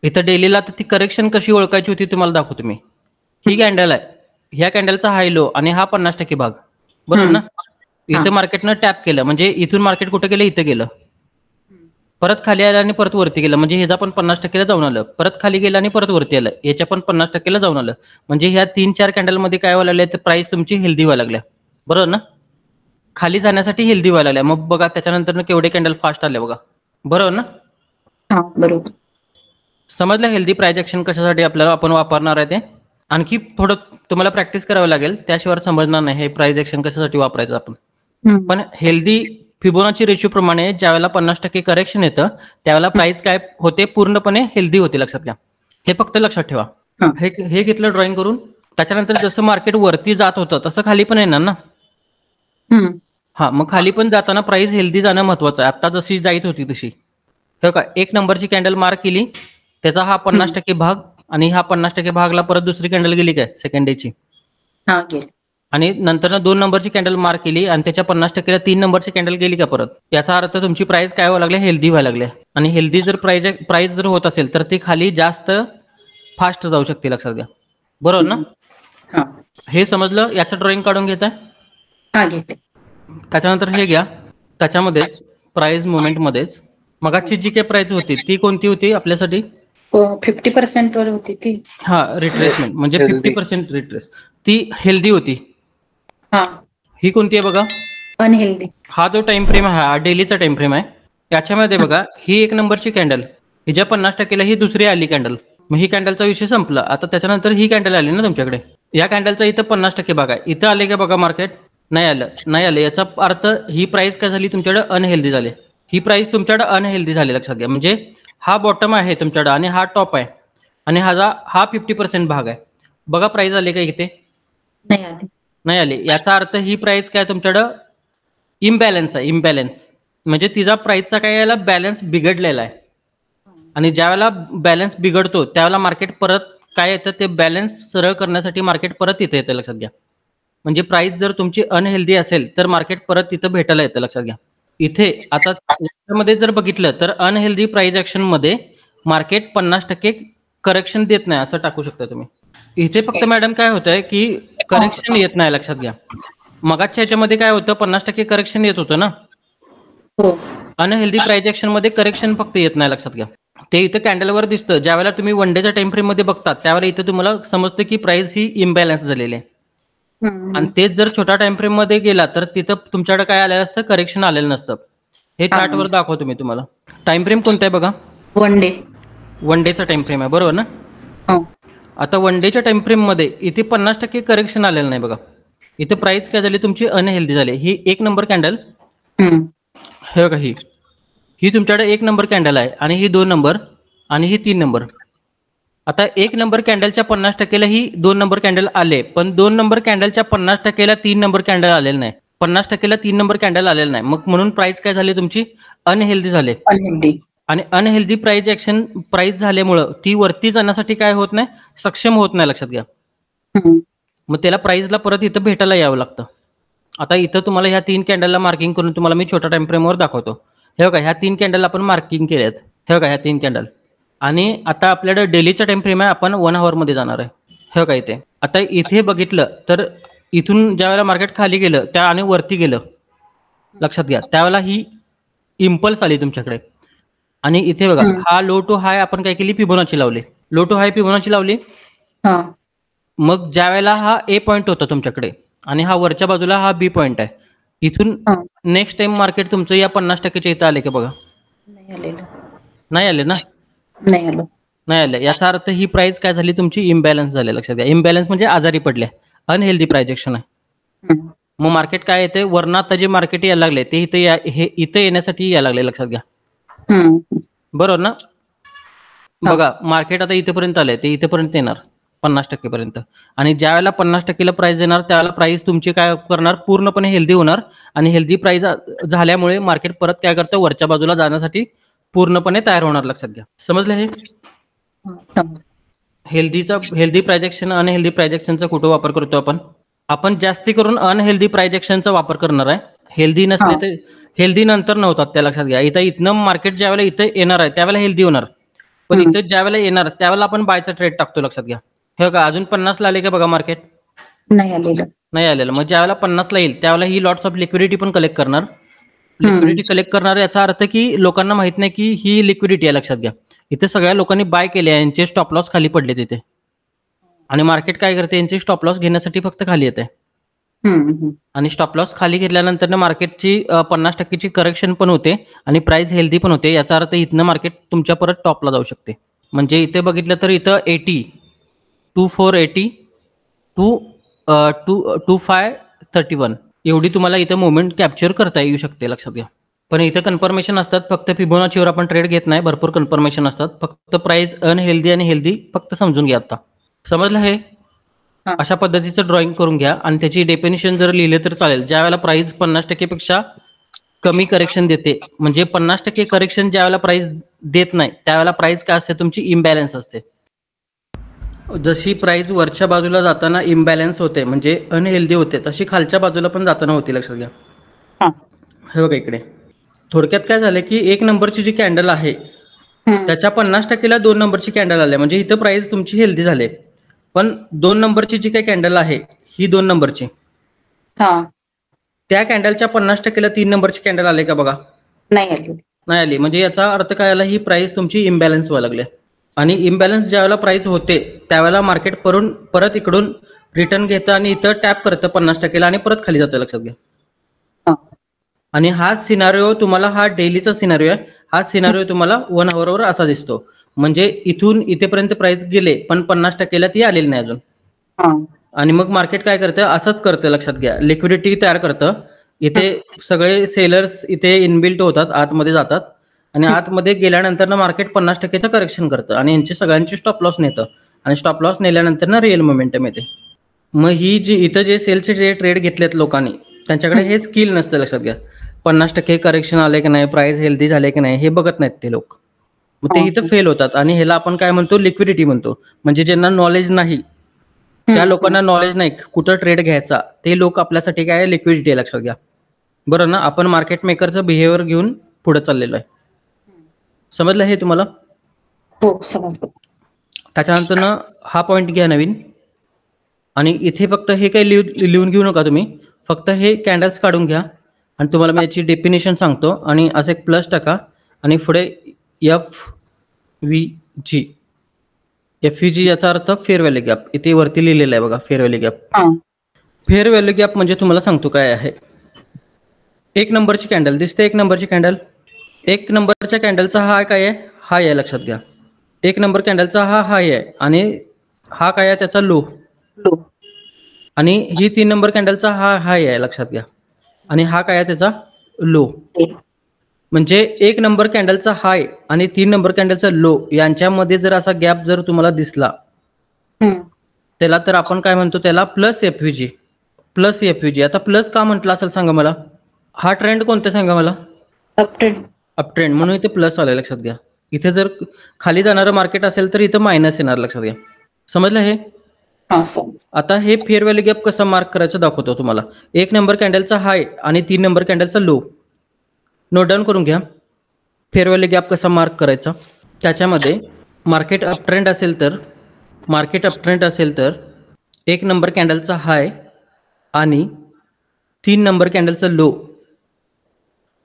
इथं डेलीला तर ती करेक्शन कशी ओळखायची होती तुम्हाला दाखवतो मी. ही कॅन्डल आहे, ह्या कॅन्डलचा हाय लो आणि हा 50% भाग, बरोबर ना? इथं मार्केटनं टॅप केलं म्हणजे इथून मार्केट कुठं गेलं, इथं गेलं, परत खाली आलं आणि परत वरती गेलं, म्हणजे ह्याचा पण 50%ला जाऊन आलं, परत खाली गेलं आणि परत वरती आलं, याच्या पण 50%ला जाऊन आलं. म्हणजे ह्या 3-4 कॅन्डल मध्ये काय व्हायला लागले, तर प्राइस तुमची हेल्दी व्हायला लागल्या, बरोबर ना? खाली जाण्यासाठी हेल्दी व्हायला लागल्या. मग बघा त्याच्यानंतर केवढे कॅन्डल फास्ट आले बघा, बरोबर ना? बरोबर. समजलं हेल्दी प्राइस ऍक्शन कशासाठी आपल्याला आपण वापरणार आहे ते? आणखी थोडं तुम्हाला प्रॅक्टिस करावं लागेल, त्याशिवाय समजणार नाही हे प्राइस ऍक्शन कशासाठी वापरायचं आपण. पण हेल्दी फिबोनाची रेशो प्रमाणे ज्यावेळेला 50% करेक्शन येतं त्यावेळेला प्राइस काय होते, पूर्णपणे हेल्दी होते, लक्षात घ्या. हे फक्त लक्षात ठेवा. हे घेतलं ड्रॉइंग करून. त्याच्यानंतर जसं मार्केट वरती जात होतं तसं खाली पण येणार ना? हा, मग खाली पण जाताना प्राइस हेल्दी जाणं महत्वाचं आहे. आता जशी जायत होती तशी, हे का, 1 नंबरची कॅन्डल मार्क केली, त्याचा हा 50% भाग, आणि हा 50% भागला परत दुसरी कॅन्डल गेली काय सेकंड डेची, आणि नंतर 2 नंबरची कॅन्डल मार्क केली आणि त्याच्या 50%ला 3 नंबरची कॅन्डल गेली का परत. याचा अर्थ तुमची प्राइस काय व्हायला लागली, हेल्दी व्हायला लागली. आणि हेल्दी जर प्राइस जर होत असेल तर ती खाली जास्त फास्ट जाऊ शकते, लक्षात घ्या. बरोबर ना? हा हे समजलं. याचं ड्रॉइंग काढून घेताय. हा घेते. त्याच्यानंतर हे घ्या, त्याच्यामध्येच प्राइस मुवमेंटमध्येच मगाची जी काही प्राइस होती ती कोणती होती आपल्यासाठी? 50% वर होती ती. हा, रिट्रेसमेंट म्हणजे Healthy. 50% रिट्रेस, ती हेल्दी होती. हा ही कोणती आहे बघा? अनहेल्दी. हा हा जो टाइम फ्रेम आहे हा डेलीचा टाइम फ्रेम आहे. याच्यामध्ये बघा ही एक नंबरची कॅन्डल, हिच्या 50%ला ही दुसरी आली कॅन्डल. मग ही कॅन्डलचा विषय संपला. आता त्याच्यानंतर ही कॅन्डल आली ना तुमच्याकडे. या कॅन्डलचा इथं 50% भाग आहे. इथं आले का बघा मार्केट? नाही आलं. नाही आले. याचा अर्थ ही प्राइस काय झाली तुमच्याकडे? अनहेल्दी झाली. ही प्राइस तुमच्याकडे अनहेल्दी झाली, लक्षात घ्या. म्हणजे हा बॉटम आहे तुमच्याकडे आणि हा टॉप आहे आणि हा 50% भाग आहे. बघा प्राइस आले का इथे? नाही आली. नाही आले. याचा अर्थ ही प्राइस काय तुमच्याकडं इम्बॅलन्स आहे. इम्बॅलन्स म्हणजे तिचा प्राइसचा काय याला बॅलन्स बिघडलेला आहे. आणि ज्या वेळेला बॅलन्स बिघडतो त्यावेळेला मार्केट परत काय येतं, ते बॅलन्स सरळ करण्यासाठी मार्केट परत इथे येतं, लक्षात घ्या. म्हणजे प्राइस जर तुमची अनहेल्दी असेल तर मार्केट परत तिथं भेटायला येतं, लक्षात घ्या. इथे आता मध्ये जर बघितलं तर अनहेल्दी प्राइस ऍक्शन मध्ये मार्केट 50% करेक्शन देत नाही असं टाकू शकता तुम्ही. इथे फक्त मॅडम काय होतंय की करेक्शन येत नाही, लक्षात घ्या. मगाच्या ह्याच्यामध्ये काय होतं, 50% करेक्शन येत होतं ना. हो अनहेल्दी प्राइस ऍक्शन मध्ये करेक्शन फक्त येत नाही, लक्षात घ्या. ते इथं कॅन्डलवर दिसतं. ज्यावेळेला तुम्ही वन डेच्या टाइम फ्रेम मध्ये बघता त्यावेळेला इथं तुम्हाला समजतं की प्राइस ही इम्बॅलन्स झालेली आहे. आणि तेच जर छोट्या टाइम फ्रेम मध्ये गेला तर तिथं तुमच्याकडे काय आलेलं असतं, करेक्शन आलेलं नसतं. हे चार्टवर दाखवतो मी तुम्हाला. टाइम फ्रेम कोणता आहे बघा? One day. वन डेचा टाइम फ्रेम आहे, बरोबर ना? हो आता वन डेच्या टाइम फ्रेम मध्ये इथे 50% करेक्शन आलेलं नाही बघा. इथे प्राइस काय झाली तुमची? अनहेल्दी झाली. ही एक नंबर कॅन्डल, हे बघा, ही तुमच्याकडे एक नंबर कॅन्डल आहे आणि ही 2 नंबर आणि ही 3 नंबर. आता एक नंबर कॅन्डलच्या 50%ला ही 2 नंबर कॅन्डल आले, पण 2 नंबर कॅन्डलच्या 50%ला 3 नंबर कॅन्डल आलेलं नाही. 50%ला 3 नंबर कॅन्डल आलेलं नाही. मग म्हणून प्राइस काय झाली तुमची? अनहेल्दी झाले. अनहेल्दी. आणि अनहेल्दी प्राइस ऍक्शन प्राइस झाल्यामुळं ती वरती जाण्यासाठी काय होत नाही, सक्षम होत नाही, लक्षात घ्या. मग त्याला प्राइसला परत इथं भेटायला यावं लागतं. आता इथं तुम्हाला ह्या 3 कॅन्डलला मार्किंग करून तुम्हाला मी छोट्या टाइम फ्रेमवर दाखवतो. हे बघा, ह्या 3 कॅन्डल आपण मार्किंग केल्यात. हे बघा, ह्या 3 कॅन्डल. आणि आता आपल्याकडे डेलीचा टाइम फ्रेम आहे, आपण 1 आवर मध्ये जाणार आहे. हे बघा इथे. आता इथे बघितलं तर इथून ज्या वेळेला मार्केट खाली गेलं त्या आणि वरती गेलं, लक्षात घ्या, त्यावेळेला ही इम्पल्स आली तुमच्याकडे. आणि इथे बघा, हा लो टू हाय आपण काय केली? फिबोनाची लावली. लो टू हाय फिबोनाची लावली. मग ज्या वेळेला हा ए पॉईंट होता तुमच्याकडे आणि हा वरच्या बाजूला हा बी पॉईंट आहे, इथून नेक्स्ट टाइम मार्केट तुमचं या 50%च्या इथं आले का बघा? नाही आलेलं. नाही आले ना? नाही आलं. नाही आले. याचा अर्थ ही प्राइस काय झाली तुमची? इम्बॅलन्स झाली, लक्षात घ्या. इम्बॅलन्स म्हणजे आजारी पडले, अनहेल्दी प्राइस ऍक्शन आहे. मग मार्केट काय येते? वरनं आता जे मार्केट यायला लागले ते इथं येण्यासाठी यायला लागले, लक्षात घ्या. बरोबर ना? बघा, मार्केट आता इथेपर्यंत आलंय, ते इथेपर्यंत येणार 50% पर्यंत. आणि ज्या वेळेला 50%ला प्राइस येणार त्यावेळेला प्राइस तुमची काय करणार? पूर्णपणे हेल्दी होणार. आणि हेल्दी प्राइस झाल्यामुळे मार्केट परत काय करतं? वरच्या बाजूला जाण्यासाठी पूर्णपणे तयार होणार, लक्षात घ्या. समजलं हे? Healthy price action, unhealthy price ऍक्शनचा कुठं वापर करतो आपण? आपण जास्ती करून अनहेल्दी प्राइस ऍक्शनचा वापर करणार आहे. हेल्दी नसले तर हेल्दी नंतर नव्हतात, त्या लक्षात घ्या. इथनं मार्केट ज्यावेळेला इथं येणार आहे त्यावेळेला हेल्दी होणार, पण इथं ज्यावेळेला येणार त्यावेळेला आपण बायचा ट्रेड टाकतो, लक्षात घ्या. हे बघा, अजून 50ला आले का बघा मार्केट? नाही आलेलं. नाही आलेलं. मग ज्यावेळेला 50ला येईल त्यावेळेला ही लॉट्स ऑफ लिक्विडिटी पण कलेक्ट करणार. लिक्विडिटी कलेक्ट करणार याचा अर्थ की लोकांना माहित नाही की ही लिक्विडिटी आहे, लक्षात घ्या. इथे सगळ्या लोकांनी बाय केले, यांचे स्टॉप लॉस खाली पडले तिथे. आणि मार्केट काय करते? यांचे स्टॉप लॉस घेण्यासाठी फक्त खाली येते. आणि स्टॉप लॉस खाली घेतल्यानंतर मार्केटची 50%ची करेक्शन पण होते आणि प्राइस हेल्दी पण होते. याचा अर्थ इथनं मार्केट तुमच्या परत टॉपला जाऊ शकते. म्हणजे इथे बघितलं तर इथं 80, 2480 टू 2531 एवढी तुम्हाला इथं मुवमेंट कॅप्चर करता येऊ शकते, लक्षात घ्या. पण इथं कन्फर्मेशन असतात, फक्त फिबोनाचीवर आपण ट्रेड घेत नाही, भरपूर कन्फर्मेशन असतात. फक्त प्राइस अनहेल्दी आणि हेल्दी फक्त समजून घ्या. आता समजलं हे? अशा पद्धतीचं ड्रॉइंग करून घ्या आणि त्याची डेफिनेशन जर लिहिले तर चालेल. ज्या वेळेला प्राइस 50% पेक्षा कमी करेक्शन देते, म्हणजे 50% करेक्शन ज्या वेळेला प्राइस देत नाही त्यावेळेला प्राइस काय असते? तुमची इम्बॅलन्स असते. जशी प्राइस वरच्या बाजूला जाताना इम्बॅलन्स होते म्हणजे अनहेल्दी होते, तशी खालच्या बाजूला पण जाताना होती, लक्षात घ्या. हे बघा इकडे थोडक्यात काय झालं की एक नंबरची जी कॅन्डल आहे त्याच्या 50%ला 2 नंबरची कॅन्डल आले, म्हणजे इथं प्राइस तुमची हेल्दी झाली. पण 2 नंबरची जी काही कॅन्डल आहे ही 2 नंबरची, त्या कॅन्डलच्या 50%ला 3 नंबरची कॅन्डल आले का बघा? नाही आली. म्हणजे याचा अर्थ काय आला, ही प्राइस तुमची इम्बॅलन्स व्हायला लागली. आणि इम्बॅलन्स ज्यावेळेला प्राइस होते त्यावेळेला मार्केट परत इकडून रिटर्न घेतं आणि इथं टॅप करतं 50%ला आणि परत खाली जातं, लक्षात घ्या. आणि हा सिनारिओ तुम्हाला, हा डेलीचा सिनारिओ आहे. हा सिनारिओ तुम्हाला 1 आवरवर असा दिसतो. म्हणजे इथून इथेपर्यंत प्राइस गेले पण 50%ला ती आलेली नाही अजून. आणि मग मार्केट काय करतं, असंच करतं, लक्षात घ्या. लिक्विडिटी तयार करतं. इथे सगळे सेलर्स इथे इनबिल्ट होतात, आतमध्ये जातात आणि आतमध्ये गेल्यानंतर ना मार्केट 50%चं करेक्शन करतं आणि यांची सगळ्यांची स्टॉप लॉस नेतं आणि स्टॉप लॉस नेल्यानंतर ना रिअल मोमेंटम येते. मग ही जी इथं जे सेलचे जे ट्रेड घेतलेत लोकांनी, त्यांच्याकडे हे स्किल नसतं, लक्षात घ्या. 50% करेक्शन आले की नाही, प्राइस हेल्दी झाले की नाही, हे बघत नाहीत ते लोक. मग ते इथं फेल होतात आणि ह्याला आपण काय म्हणतो, लिक्विडिटी म्हणतो. म्हणजे ज्यांना नॉलेज नाही, ज्या लोकांना नॉलेज नाही कुठं ट्रेड घ्यायचा, ते लोक आपल्यासाठी काय लिक्विडिटी आहे, लक्षात घ्या. बरं ना? आपण मार्केट मेकरचं बिहेवियर घेऊन पुढे चाललेलो आहे. समजलं हे तुम्हाला? हो, समजलं. त्याच्यानंतर ना हा पॉईंट घ्या नवीन, आणि इथे फक्त हे काही लिहून घेऊ नका तुम्ही, फक्त हे कॅन्डल्स काढून घ्या आणि तुम्हाला मी याची डेफिनेशन सांगतो आणि असं एक प्लस टाका आणि पुढे FVG. FVG याचा अर्थ फेअर व्हॅल्यू गॅप. इथे वरती लिहिलेलं आहे बघा, fair value gap. Fair value gap म्हणजे तुम्हाला सांगतो काय आहे. 1 नंबरची कॅन्डल दिसते, 1 नंबरची कॅन्डल. 1 नंबरच्या कॅन्डलचा हा काय आहे, हाय आहे, लक्षात घ्या. 1 नंबर कॅन्डलचा हा हाय आहे आणि हा काय आहे, त्याचा लो. आणि ही 3 नंबर कॅन्डलचा हा हाय आहे, लक्षात घ्या. आणि हा काय आहे, त्याचा लो. म्हणजे 1 नंबर कॅन्डलचा हाय आणि 3 नंबर कॅन्डलचा लो यांच्यामध्ये जर असा गॅप जर तुम्हाला दिसला, त्याला तर आपण काय म्हणतो, त्याला प्लस FVG. Plus FVG. आता प्लस का म्हटलं असेल सांगा मला? हा ट्रेंड कोणता सांगा मला? अपट्रेंड, म्हणून इथे प्लस आलाय, लक्षात घ्या. इथे जर खाली जाणारं मार्केट असेल तर इथं मायनस येणार, लक्षात घ्या. समजलं हे? आता हे फेअर व्हॅल्यू गॅप कसं मार्क करायचं दाखवतो तुम्हाला. 1 नंबर कॅन्डलचा हाय आणि 3 नंबर कॅन्डलचा लो नोट डाऊन करून घ्या. फेअर व्हॅल्यू गॅप कसा मार्क करायचा, त्याच्यामध्ये मार्केट अपट्रेंड असेल तर 1 नंबर कॅन्डलचा हाय आणि 3 नंबर कॅन्डलचा लो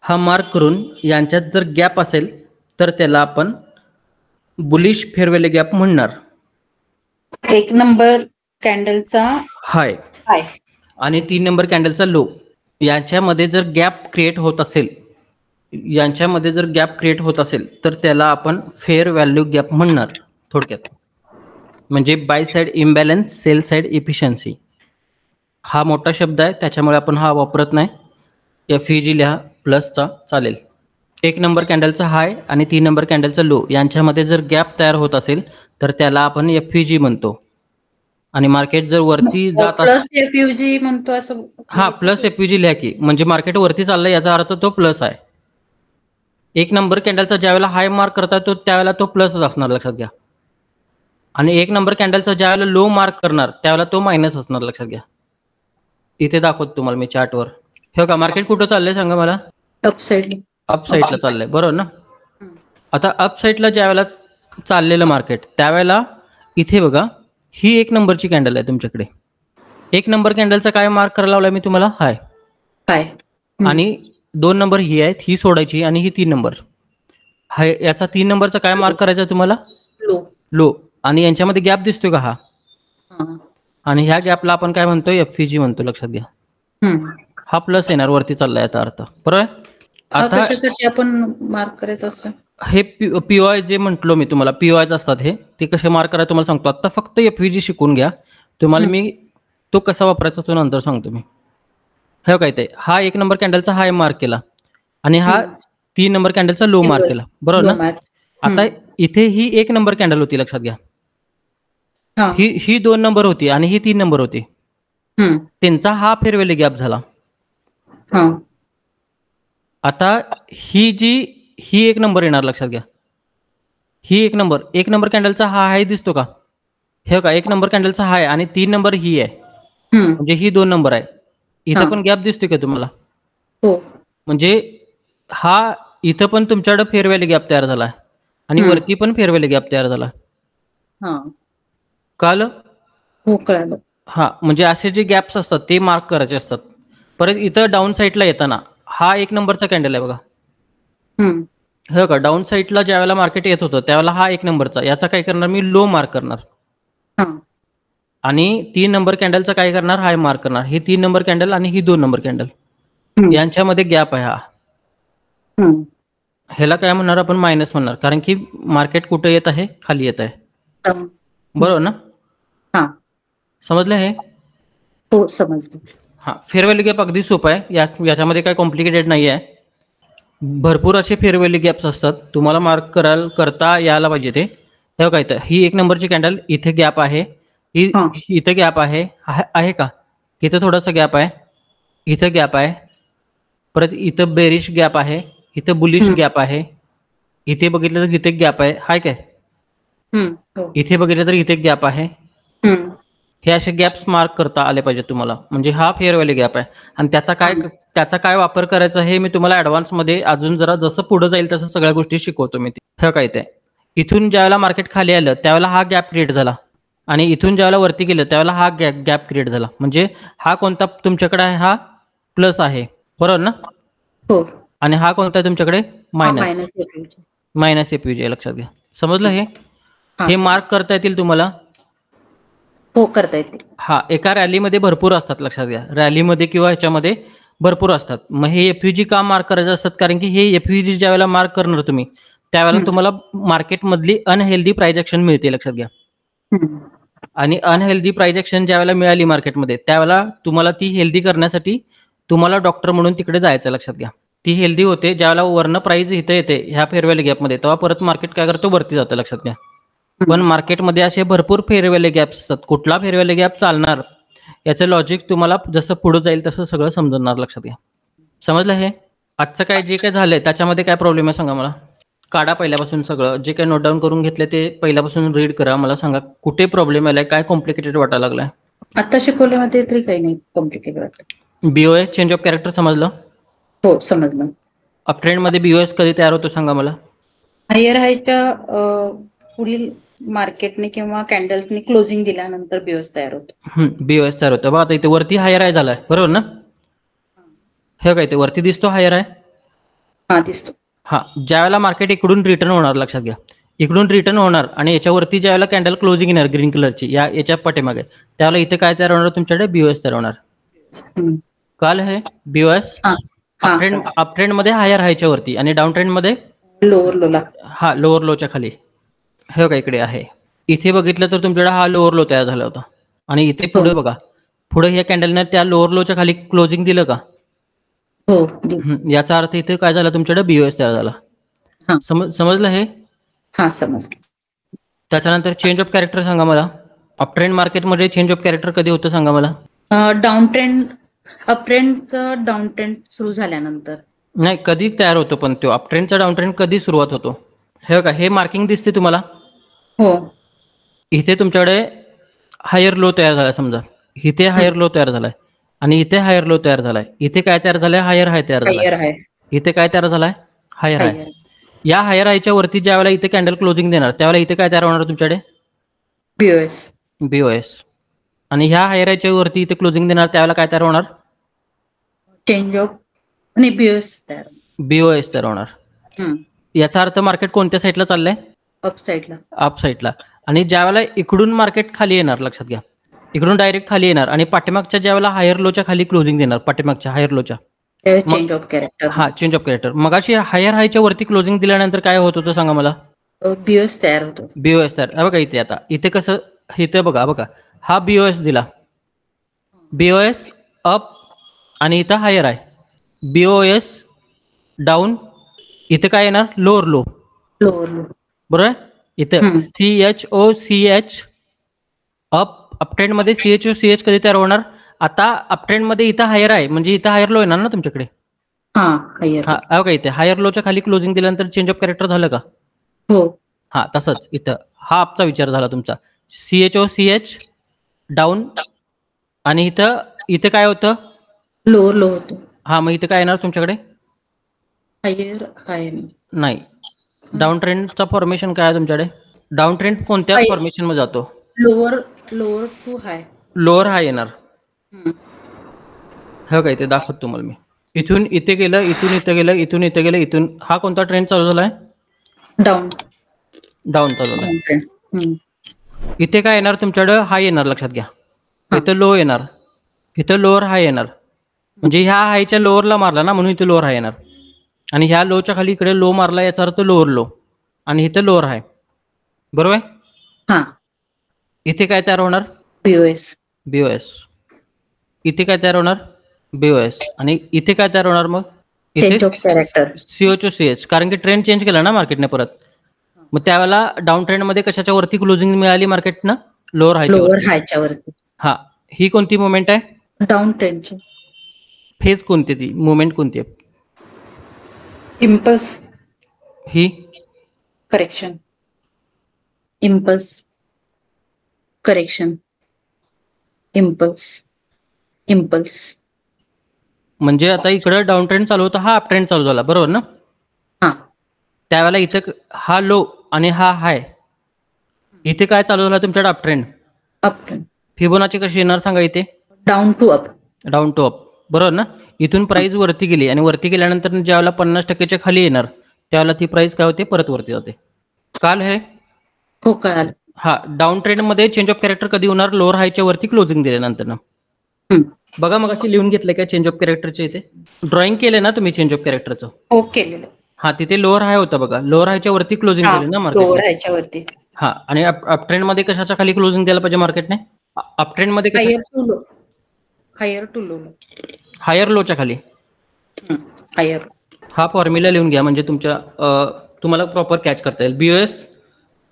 हा मार्क करून यांच्यात जर गॅप असेल तर त्याला आपण बुलिश फेअर व्हॅल्यू गॅप म्हणणार. 1 नंबर कॅन्डलचा हाय आणि 3 नंबर कॅन्डलचा लो यांच्यामध्ये जर गॅप क्रिएट होत असेल तर त्याला आपण फेअर व्हॅल्यू गॅप म्हणणार थोडक्यात. म्हणजे by side imbalance, sell side efficiency. हा मोठा शब्द आहे, त्याच्यामुळे आपण हा वापरत नाही. FVG लिहा प्लसचा, चालेल. 1 नंबर कॅन्डलचा हाय आणि 3 नंबर कॅन्डलचा लो यांच्यामध्ये जर गॅप तयार होत असेल तर त्याला आपण FVG म्हणतो. आणि मार्केट जर वरती जात प्लस FVG म्हणतो असं? हा, प्लस FVG लिहा की, म्हणजे मार्केट वरती चाललंय याचा अर्थ तो प्लस आहे. 1 नंबर कॅन्डलचा ज्यावेळेला हाय मार्क करता तो त्यावेळेला तो प्लसच असणार, लक्षात घ्या. आणि 1 नंबर कॅन्डलचा ज्यावेळेला लो मार्क करणार त्यावेळेला तो मायनस असणार, लक्षात घ्या. इथे दाखवतो तुम्हाला मी चार्टवर. हे का मार्केट कुठं चाललंय सांगा मला? अप साईडला चाललंय, बरोबर ना? आता अप साईडला ज्यावेळेला चाललेलं मार्केट त्यावेळेला इथे बघा, ही 1 नंबरची कॅन्डल आहे तुमच्याकडे. 1 नंबर कॅन्डलचा काय मार्क करायला लावलाय मी तुम्हाला? हाय. आणि 2 नंबर ही आहेत, ही सोडायची आणि ही 3 नंबर हाय. याचा 3 नंबरचा काय मार्क करायचा तुम्हाला? लो. आणि यांच्यामध्ये गॅप दिसतोय का? हा. आणि ह्या गॅपला आपण काय म्हणतो? FVG म्हणतो, लक्षात घ्या. हा प्लस येणार, वरती चाललाय याचा अर्थ, बरोबर. आता कशासाठी आपण मार्क करायचं असतं? हे POI जे म्हटलो मी तुम्हाला, POIच असतात हे. ते कसे मार्क करायचं तुम्हाला सांगतो. आता फक्त FVG शिकून घ्या. तुम्हाला मी तो कसा वापरायचा तो नंतर सांगतो मी. हे काय ते, हा 1 नंबर कॅन्डलचा हाय मार्क केला आणि हा 3 नंबर कॅन्डलचा लो मार्क केला, बरोबर ना? आता इथे ही 1 नंबर कॅन्डल होती, लक्षात घ्या. ही 2 नंबर होती आणि ही 3 नंबर होती. त्यांचा हा फेअर व्हॅल्यू गॅप झाला. आता ही 1 नंबर येणार, लक्षात घ्या. ही 1 नंबर कॅन्डलचा हा हाय दिसतो का? हे का 1 नंबर कॅन्डलचा हाय आणि 3 नंबर ही आहे, म्हणजे ही 2 नंबर आहे. इथं पण गॅप दिसतोय का तुम्हाला? म्हणजे हा इथं पण तुमच्याकडे फेअर व्हॅल्यू गॅप तयार झाला. आणि वरती पण फेअर व्हॅल्यू गॅप तयार झाला. हा कळलं? हो कळालं. हा म्हणजे असे जे गॅप्स असतात ते मार्क करायचे असतात. परत इथं डाऊन साईडला येताना हा 1 नंबरचा कॅन्डल आहे बघा. हम्म. हो का, डाऊन साईडला ज्या वेळेला मार्केट येत होतं त्यावेळेला हा 1 नंबरचा, याचा काय करणार मी लो मार्क करणार. हा आणि 3 नंबर कॅन्डलचा काय करणार हाय मार्क करणार. ही 3 नंबर कॅन्डल आणि ही 2 नंबर कॅन्डल यांच्यामध्ये गॅप आहे हा. हम्म. ह्याला काय म्हणणार आपण मायनस म्हणणार, कारण की मार्केट कुठे येत आहे खाली येत आहे. बरोबर ना? हा समजलं हे? हो समजलं. हां, फेअर व्हॅल्यू गॅप अगदी सोपं आहे. याच्यामध्ये काही कॉम्प्लिकेटेड नाही आहे. भरपूर असे फेअर व्हॅल्यू गॅप्स असतात, तुम्हाला मार्क करता यायला पाहिजे ते. तेव्हा काय तर ही 1 नंबरची कॅन्डल इथे गॅप आहे, ही हा इथे गॅप आहे का? इथं थोडासा गॅप आहे, इथं गॅप आहे, परत इथं बेरिश गॅप आहे, इथं बुलिश गॅप आहे, इथे बघितलं तर इथे गॅप आहे, हाय काय? हो. इथे बघितलं तर इथे गॅप आहे. हे असे गॅप्स मार्क करता आले पाहिजे तुम्हाला, म्हणजे हा फेअर व्हॅल्यू गॅप आहे. आणि त्याचा काय वापर करायचा हे मी तुम्हाला ॲडव्हान्समध्ये अजून जरा जसं पुढं जाईल तसं सगळ्या गोष्टी शिकवतो मी. हे काय ते इथून ज्यावेळेला मार्केट खाली आलं त्यावेळेला हा गॅप क्रिएट झाला, आणि इथून ज्यावेळेला वरती गेलं त्यावेळेला हा गॅप क्रिएट झाला. म्हणजे हा कोणता तुमच्याकडे आहे, हा प्लस आहे, बरोबर ना? हो. आणि हा कोणता आहे तुमच्याकडे मायनस मायनस एपीजी आहे. लक्षात घ्या. समजलं हे? हा हे मार्क करता येतील तुम्हाला? हो करता येते. हा, एका रॅलीमध्ये भरपूर असतात, लक्षात घ्या. रॅलीमध्ये किंवा ह्याच्यामध्ये भरपूर असतात. मग हे एफयूजी का मार्क करायचे असतात? कारण की हे एफयूजी ज्या वेळेला मार्क करणार तुम्ही त्यावेळेला तुम्हाला मार्केटमधली अनहेल्दी प्राइस ॲक्शन मिळते, लक्षात घ्या. आणि अनहेल्दी प्राइस ॲक्शन ज्या वेळेला मिळाली मार्केटमध्ये त्यावेळेला तुम्हाला ती हेल्दी करण्यासाठी तुम्हाला डॉक्टर म्हणून तिकडे जायचं, लक्षात घ्या. ती हेल्दी होते ज्यावेळेला वरनं प्राइस इथं येते ह्या फेअर व्हॅल्यू गॅपमध्ये, तेव्हा परत मार्केट काय करतो वरती जातं, लक्षात घ्या. पण मार्केटमध्ये असे भरपूर फेअर व्हॅल्यू गॅप्स असतात. कुठला फेअर व्हॅल्यू गॅप चालणार याचं लॉजिक तुम्हाला जसं पुढं जाईल तसं सगळं समजणार, लक्षात घ्या. समजलं हे? आजचं काय जे काय झालंय त्याच्यामध्ये काय प्रॉब्लेम आहे सांगा मला. काढा पहिल्यापासून सगळं जे काही नोट डाऊन करून घेतले ते पहिल्यापासून रीड करा. मला सांगा कुठे प्रॉब्लेम आलाय, काय कॉम्प्लिकेटेड वाटायला लागलाय. आता शिकवल्यामध्ये तरी काही नाही कॉम्प्लिकेटेड वाटत. बीओएस चेंज ऑफ कॅरेक्टर समजलं? हो समजलं. अपट्रेंडमध्ये बीओएस कधी तयार होतो सांगा मला. हायर हायच्या पुढील मार्केटने किंवा कॅन्डल्सने क्लोजिंग दिल्यानंतर बीओएस तयार होतो. बीओएस तयार होतं बघा. आता इथे वरती हायर हाय झालाय, बरोबर ना? हे काय ते वरती दिसतो हायर आहे? हा दिसतो. हा, ज्या वेळेला मार्केट इकडून रिटर्न होणार, लक्षात घ्या. इकडून रिटर्न होणार आणि याच्यावरती ज्या वेळेला कॅन्डल क्लोजिंग येणार ग्रीन कलरची याच्या पाठीमागे, त्यावेळेला इथे काय तयार होणार तुमच्याकडे? बीओएस तयार होणार. काल हे बीओएस अपट्रेंड मध्ये हायर हायच्या वरती आणि डाऊन ट्रेंड मध्ये लोअर लोला. हा, लोअर लोच्या खाली. हे काय इकडे आहे. इथे बघितलं तर तुमच्याकडे हा लोअर लो तयार झाला होता, आणि इथे पुढे बघा, पुढे ह्या कॅन्डलने त्या लोअर लोच्या खाली क्लोजिंग दिलं का? हो. याचा अर्थ इथे काय झाला तुमच्याकडे? बीओएस तयार झाला. समजलं हे? हा समजलं. त्याच्यानंतर चेंज ऑफ कॅरेक्टर सांगा मला. अपट्रेंड मार्केटमध्ये चेंज ऑफ कॅरेक्टर कधी होतं सांगा मला. डाऊन ट्रेंड अपट्रेंडचं डाऊन ट्रेंड सुरू झाल्यानंतर. नाही, कधी तयार होतो पण तो अपट्रेंडचा डाऊन ट्रेंड कधी सुरुवात होतो? हे का, हे मार्किंग दिसते तुम्हाला? हो. इथे तुमच्याकडे हायर लो तयार झाला समजा, इथे हायर लो तयार झालाय आणि इथे हायर लो तयार झालाय. इथे काय तयार झालंय? हायर हाय तयार झालाय. इथे काय तयार झालाय? हायर हाय. या हायर हायच्या वरती ज्या वेळेला इथे कॅन्डल क्लोजिंग देणार त्यावेळेला इथे काय तयार होणार तुमच्याकडे? बीओएस. आणि ह्या हायर हायच्या वरती इथे क्लोजिंग देणार त्यावेळेला काय तयार होणार? चेंज ऑफ आणि बीओएस तयार होणार. याचा अर्थ मार्केट कोणत्या साईडला चाललंय? अप साईडला. आणि ज्या वेळेला इकडून मार्केट खाली येणार, लक्षात घ्या, इकडून डायरेक्ट खाली येणार आणि पाठीमागच्या ज्या वेळेला हायर लोच्या खाली क्लोजिंग देणार, पाठीमागच्या हायर लोच्या, चेंज ऑफ कॅरेक्टर. हा, चेंज ऑफ कॅरेक्टर. मग अशी हायर हायच्या वरती क्लोजिंग दिल्यानंतर काय होत होतं सांगा मला. बीओएस तयार होतो. बीओएस तयार. बघा इथे, आता इथे कसं, इथे बघा हा बीओएस दिला, बीओएस अप आणि इथं हायर आहे. बीओएस डाऊन, इथे काय येणार? Lower low. बरोबर आहे. इथं CHOCH अपट्रेंड मध्ये CHOCH कधी तयार होणार? आता अपट्रेंड मध्ये इथं हायर आहे म्हणजे इथं हायर लो येणार ना तुमच्याकडे. हा का, इथे हायर लोच्या खाली क्लोजिंग दिल्यानंतर चेंज ऑफ कॅरेक्टर झालं का? हो. हा, तसंच इथं हा अपचा विचार झाला तुमचा. CHOCH डाऊन आणि इथं काय होतं? लोअर लो होतो. हा, मग इथं काय येणार तुमच्याकडे? हायर हाय नाही, डाऊन ट्रेंडचा फॉर्मेशन काय आहे तुमच्याकडे? डाऊन ट्रेंड कोणत्या हाय. फॉर्मेशन मध्ये जातो? Lower to high. Lower high येणार. हो काय, ते दाखवतो तुम्हाला मी. इथून इथे गेलं, इथून इथे गेलं, इथून इथे गेलं, इथून हा कोणता ट्रेंड चालू झालाय? डाऊन डाऊन चालू झालाय. ट्रेंड. इथे काय येणार तुमच्याकडे? हाय येणार, लक्षात घ्या. इथं लो येणार, इथं लोअर हाय येणार. म्हणजे ह्या हायच्या लोअरला मारला ना, म्हणून इथे लोअर हाय येणार. आणि ह्या लोच्या खाली इकडे लो मारला, याचा अर्थ लोअर लो, आणि इथे लोअर हाय. बरोबर आहे? हा. इथे काय तयार होणार? बीओएस. इथे काय तयार होणार? बीओएस. आणि इथे काय तयार होणार मग? इथे CH, कारण की ट्रेंड चेंज केला ना मार्केटने परत. मग त्यावेळेला डाऊन ट्रेंड मध्ये कशाच्या वरती क्लोजिंग मिळाली मार्केटनं? लोअर हायच्या वरती. हा, ही कोणती मुवमेंट आहे? डाऊन ट्रेंडची. फेज कोणती, ती मुवमेंट कोणती आहे? इम्पल्स. ही करेक्शन. Impulse correction. इम्पल्स. म्हणजे आता इकडे डाऊन ट्रेंड चालू होता, हा अप ट्रेंड चालू झाला, बरोबर ना? हा. त्यावेळेला इथे हा लो आणि हा हाय, इथे काय चालू झाला तुमच्याकडे? Up trend. फिबोनाची कशी येणार सांगा? इथे डाऊन टू अप. बरोबर ना? इथून प्राइस वरती गेली, आणि वरती गेल्यानंतर ज्यावेळेला 50% खाली येणार, त्यावेळेला ती प्राइस काय होते? परत वरती जाते. काल हे हो, कळालं. हा, डाऊन ट्रेंड मध्ये चेंज ऑफ कॅरेक्टर कधी होणार? लोअर हायच्या वरती क्लोजिंग दिल्यानंतर. बघा, मग अशी लिहून घेतलंय का चेंज ऑफ कॅरेक्टरचे? इथे ड्रॉइंग केले ना तुम्ही चेंज ऑफ कॅरेक्टरचं? हो, केलेलं. हा, तिथे लोअर हाय होता बघा, लोअर हायच्या वरती क्लोजिंग केली ना मार्केट? लोअर हायच्या वरती. हा, आणि अप ट्रेंड मध्ये कशाच्या खाली क्लोजिंग द्यायला पाहिजे मार्केटने? अप ट्रेंड मध्ये हायर लोच्या खाली. हायर. हा फॉर्म्युला लिहून घ्या, म्हणजे तुम्हाला प्रॉपर कॅच करता येईल.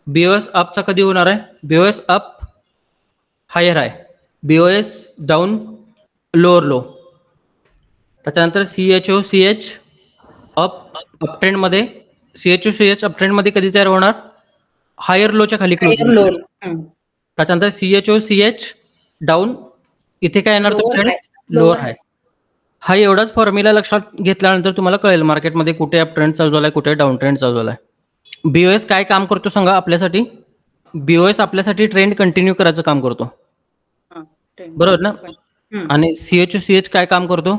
बीओएस अपचा कधी होणार आहे? बीओएस अप हायर आहे, बीओएस डाऊन लोअर लो. त्याच्यानंतर CH अप ट्रेंड मध्ये, CH अप ट्रेंड मध्ये कधी तयार होणार? हायर लोच्या खाली क्लोजिंग. त्याच्यानंतर CH डाऊन, इथे काय येणार तुमच्याकडे? लोअर हाय. हा एवढाच फॉर्म्युला लक्षात घेतल्यानंतर तुम्हाला कळेल मार्केटमध्ये कुठे अप ट्रेंड चालू झालाय, कुठे डाऊन ट्रेंड चालू झालाय. बीओएस काय काम करतो सांगा आपल्यासाठी? बीओएस आपल्यासाठी ट्रेंड कंटिन्यू करायचं काम करतो, बरोबर ना? आणि CH काय काम करतो?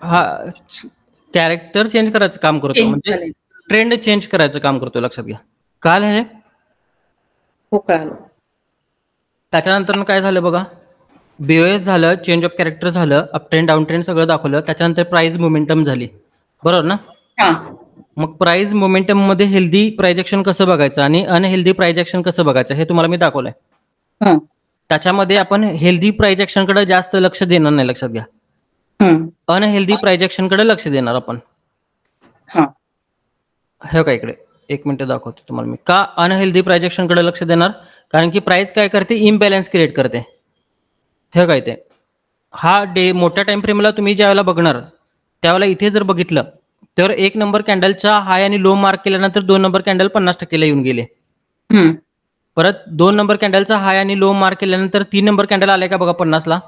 हा, कॅरेक्टर चेंज करायचं काम करतो, म्हणजे ट्रेंड चेंज करायचं काम करतो, लक्षात घ्या. काल हे हो, कळालं. त्याच्यानंतर काय झालं बघा, बीओएस झालं, चेंज ऑफ कॅरेक्टर झालं, अप ट्रेंड डाऊन ट्रेंड सगळं दाखवलं. त्याच्यानंतर प्राइस मोमेंटम झाली, बरोबर ना? मग प्राइस मोमेंटम मध्ये हेल्दी प्राइस ऍक्शन कसं बघायचं आणि अनहेल्दी प्राइस ऍक्शन कसं बघायचं हे तुम्हाला मी दाखवलंय. त्याच्यामध्ये आपण हेल्दी प्राइस ऍक्शन कडे जास्त लक्ष देणार नाही, लक्षात घ्या. अनहेल्दी प्राइस ऍक्शन कडे लक्ष देणार आपण. हे का, इकडे एक मिनिट दाखवतो तुम्हाला मी. का अनहेल्दी प्राइस ऍक्शन कडे लक्ष देणार? कारण की प्राइस काय करते? इम्बॅलन्स क्रिएट करते. हे काय, ते हा मोठ्या टाइम फ्रेमला तुम्ही ज्या वेळेला बघणार, त्यावेळेला इथे जर बघितलं तर 1 नंबर कॅन्डलचा हाय आणि लो मार्क केल्यानंतर 2 नंबर कॅन्डल 50% येऊन गेले. परत 2 नंबर कॅन्डलचा हाय आणि लो मार्क केल्यानंतर 3 नंबर कॅन्डल आलाय का बघा 50ला?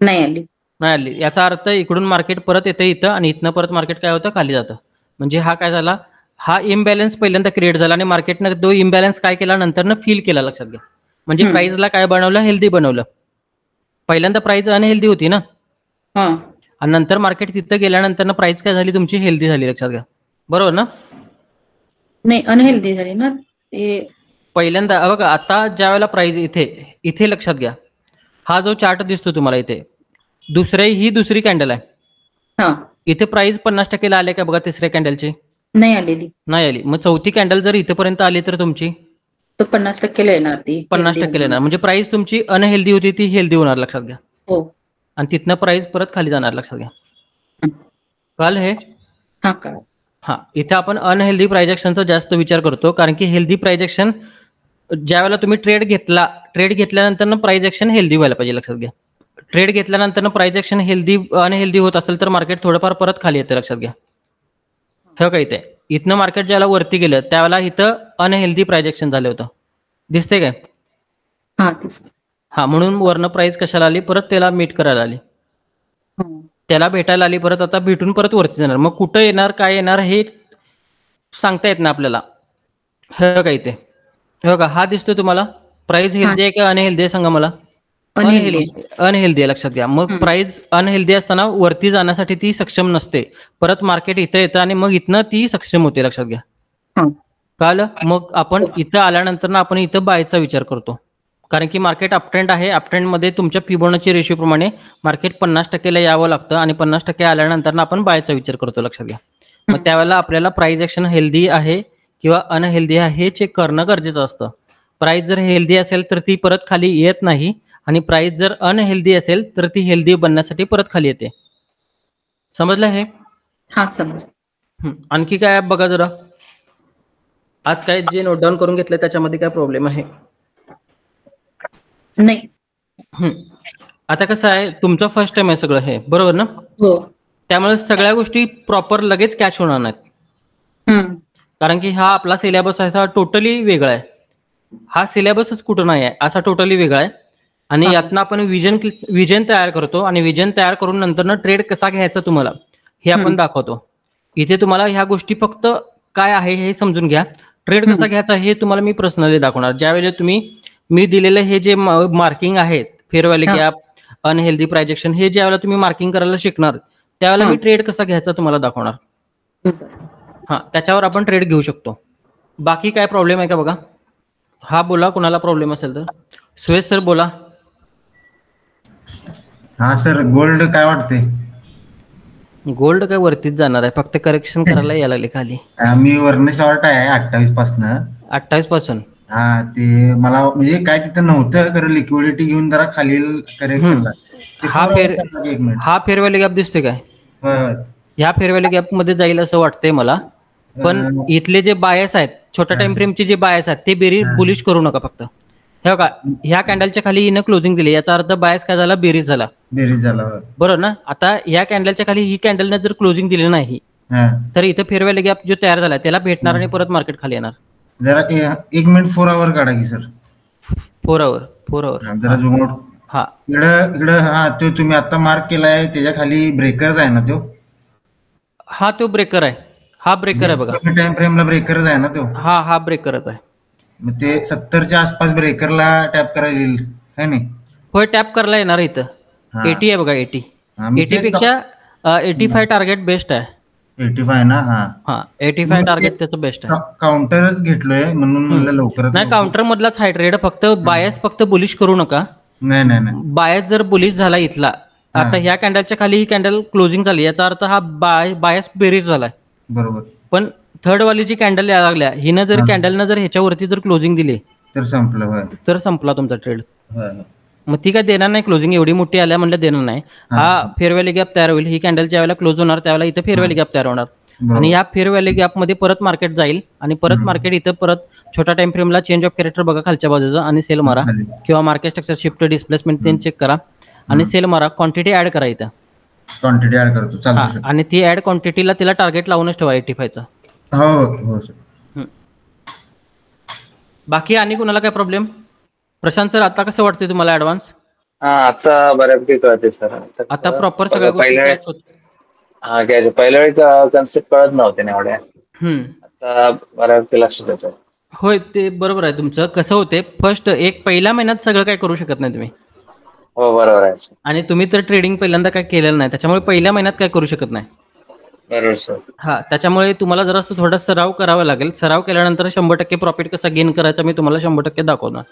नाही आली. याचा अर्थ इकडून मार्केट परत येतं इथं, आणि इथनं परत मार्केट काय होतं? खाली जातं. म्हणजे हा काय झाला? हा इम्बॅलन्स पहिल्यांदा क्रिएट झाला, आणि मार्केटनं तो इम्बॅलन्स काय केला? नंतरनं फील केला, लक्षात घ्या. म्हणजे प्राइसला काय बनवलं? हेल्दी बनवलं. पहिल्यांदा प्राइस अनहेल्दी होती ना, आणि नंतर मार्केट तिथं गेल्यानंतर प्राइस काय झाली? तुमची हेल्दी झाली, लक्षात घ्या. बरोबर ना? नाही, अनहेल्दी झाली ना. पहिल्यांदा बघा, आता ज्या वेळेला प्राइस इथे लक्षात घ्या, हा जो चार्ट दिसतो तुम्हाला इथे, ही दुसरी कॅन्डल आहे. इथे प्राइस 50% आले का बघा? तिसऱ्या कॅन्डलची नाही आली. मग चौथी कॅन्डल जर इथेपर्यंत आली तर तुमची 50% येणार. ती 50% येणार. म्हणजे प्राइस तुमची अनहेल्दी होती, ती हेल्दी होणार, लक्षात घ्या. आणि तिथनं प्राइस परत खाली जाणार, लक्षात घ्या. काल हे हा, इथे आपण अनहेल्दी प्राइस ऍक्शनचा जास्त विचार करतो, कारण की हेल्दी प्राइस ऍक्शन ज्या वेळेला तुम्ही ट्रेड घेतल्यानंतर प्राइस ऍक्शन हेल्दी व्हायला पाहिजे, लक्षात घ्या. ट्रेड घेतल्यानंतर प्राइस ऍक्शन अनहेल्दी होत असेल तर मार्केट थोडंफार परत खाली येतं, लक्षात घ्या. हे काय, इथे इथनं मार्केट ज्याला वरती गेलं त्यावेळेला इथं अनहेल्दी प्राइस ऍक्शन झालं होतं, दिसते काय? हा, म्हणून वरनं प्राइस कशाला आली? परत त्याला मीट करायला आली. त्याला भेटायला आली परत, आता भेटून परत वरती जाणार. मग कुठं येणार काय येणार हे सांगता येत नाही आपल्याला. हे काय ते हे बघा, हा दिसतोय तुम्हाला प्राइस हेल्दी आहे का अनहेल्दी आहे सांगा मला. अनहेल्दी आहे, लक्षात घ्या. मग प्राइस अनहेल्दी असताना वरती जाण्यासाठी ती सक्षम नसते, परत मार्केट इथं येतं आणि मग इथनं ती सक्षम होते, लक्षात घ्या. कळलं? मग आपण इथं आल्यानंतर ना आपण इथं बायचा विचार करतो, कारण की मार्केट अपट्रेंड आहे. अपट्रेंडमध्ये तुमच्या फिबोनाची रेशो प्रमाणे मार्केट 50%ला यावं लागतं आणि 50% आल्यानंतर ना आपण बायचा विचार करतो, लक्षात घ्या. मग त्यावेळेला आपल्याला प्राइस ऍक्शन हेल्दी आहे किंवा अनहेल्दी आहे हे चेक करणं गरजेचं असतं. प्राइस जर हेल्दी असेल तर ती परत खाली येत नाही आणि प्राइस जर अनहेल्दी असेल तर ती हेल्दी बनण्यासाठी परत खाली येते. समजलं हे? हा, समज. आणखी काय बघा जरा. आज काय जे नोट डाऊन करून घेतलं त्याच्यामध्ये काय प्रॉब्लेम आहे? नाही. आता कसं आहे, तुमचं फर्स्ट टाइम आहे सगळं हे, बरोबर ना? हो. त्यामुळे सगळ्या गोष्टी प्रॉपर लगेच कॅच होणार नाहीत, कारण की हा आपला सिलेबस आहे, हा टोटली वेगळा आहे. हा सिलेबसच कुठं नाही आहे, असा टोटली वेगळा आहे. आणि यातनं आपण विजन तयार करतो आणि विजन तयार करून नंतर ट्रेड कसा घ्यायचा तुम्हाला हे आपण दाखवतो. इथे तुम्हाला ह्या गोष्टी फक्त काय आहे हे समजून घ्या. ट्रेड कसा घ्यायचा हे तुम्हाला मी पर्सनली दाखवणार. ज्यावेळेला तुम्ही मी दिलेले हे जे मार्किंग आहेत, फेअर व्हॅल्यू गॅप, अनहेल्दी प्राइजेक्शन, हे ज्यावेळेला तुम्ही मार्किंग करायला शिकणार त्यावेळेला मी ट्रेड कसा घ्यायचा तुम्हाला दाखवणार. त्याच्यावर आपण ट्रेड घेऊ शकतो. बाकी काय प्रॉब्लेम आहे का बघा? हा बोला, कुणाला प्रॉब्लेम असेल तर. सुयश सर बोला. हा सर, गोल्ड काय वाटते? गोल्ड काय वरतीच जाणार आहे, फक्त करेक्शन करायला यायला लागले खाली. मी वरने शॉर्ट आहे 28 पासून. 28 पासून? हा, ते मला म्हणजे काय तिथं नव्हतं खरं, लिक्विडिटी घेऊन जरा खाली करेक्शनला. हा फेअर व्हॅल्यू गॅप दिसतोय काय? ह्या फेअर व्हॅल्यू गॅप मध्ये जाईल असं वाटतंय मला. पण इथले जे बायस आहेत, छोट्या टाइम फ्रेमचे जे बायस आहेत ते बेरीज बुलिश करू नका फक्त. हे बघा, ह्या कॅन्डलच्या खाली हिनं क्लोजिंग दिली, याचा अर्थ बायस काय झाला? बेरीज झाला. बरोबर ना? आता या कॅन्डलच्या खाली ही कॅन्डलने जर क्लोजिंग दिली नाही तर इथं फेअर व्हॅल्यू गॅप जो तयार झाला त्याला भेटणार आणि परत मार्केट खाली येणार. जरा 1 मिनिट 4 आवर काढा की सर. 4 आवर जरा झूम आउट. हा, इकडं हा, तो तुम्ही आता मार्क केलाय त्याच्या खाली ब्रेकरच आहे ना तो? हा, तो ब्रेकर आहे. हा ब्रेकर आहे बघा. टाइम फ्रेमला ब्रेकरच आहे ना तो? हा ब्रेकरच आहे. मग ते 70च्या आसपास ब्रेकरला टॅप करायला येईल है नाही? होय, टॅप करायला येणार. इथं 80 आहे बघा. 80 पेक्षा 85 टार्गेट बेस्ट आहे. 85 ना? हा, 85 टार्गेट त्याचं बेस्ट आहे. काउंटरच घेतलोय म्हणून म्हणलं लवकरच. नाही, काउंटर मधलाच हाय ट्रेड. फक्त बायस फक्त बुलिश करू नका. नाही. बायस जर बुलिश झाला इथला, आता ह्या कॅन्डलच्या खाली ही कॅन्डल क्लोजिंग झाली, याचा अर्थ हा बायस बेरीज झालाय. बरोबर. पण थर्ड वाली जी कॅन्डल यायला लागल्या, हिनं जर कॅन्डलनं जर ह्याच्यावरती जर क्लोजिंग दिली तर संपलं. तर संपला तुमचा ट्रेड. मग ती काय देणार नाही क्लोजिंग, एवढी मोठी आल्या म्हणलं देणार नाही. हा फेअर व्हॅल्यू गॅप तयार होईल. ही कॅन्डल ज्या वेळेला क्लोज होणार त्यावेळेला इथं फेअर व्हॅल्यू गॅप तयार होणार आणि या फेअर व्हॅल्यू गॅप मध्ये परत मार्केट जाईल आणि परत मार्केट इथं परत छोटा टाइम फ्रेमला चेंज ऑफ कॅरेक्टर बघा खालच्या बाजूचा आणि सेल मारा किंवा मार्केट स्ट्रक्चर शिफ्ट डिस्प्लेसमेंट ते चेक करा आणि सेल मारा. क्वांटिटी ऍड करा इथं. क्वांटिटी ऍड करतो, चालतं. आणि ती ऍड क्वांटिटीला तिला टार्गेट लावूनच ठेवा 85चा. हो सर. बाकी आणि कुणाला काय प्रॉब्लेम? प्रशांत सर, आता कसं वाटतंय तुम्हाला ऍडव्हान्स? आता बऱ्यापैकी कळते सर. आता प्रॉपर सगळ्या गोष्टी कॅच होत. पहिल्या वेळी कन्सेप्ट कळत नव्हते ना एवढ्या. आता बऱ्यापैकी लक्षात येतं. होय, ते बरोबर आहे तुमचं. कसं होते, फर्स्ट पहिल्या महिन्यात सगळं काय करू शकत नाही तुम्ही. हो, बरोबर आहे. आणि तुम्ही तर ट्रेडिंग पहिल्यांदा काय केलेलं नाही, त्याच्यामुळे पहिल्या महिन्यात काय करू शकत नाही. बरोबर सर. त्याच्यामुळे तुम्हाला जरा थोडा सराव करावा लागेल. सराव केल्यानंतर 100% प्रॉफिट कसा गेन करायचा मी तुम्हाला 100% दाखवणार.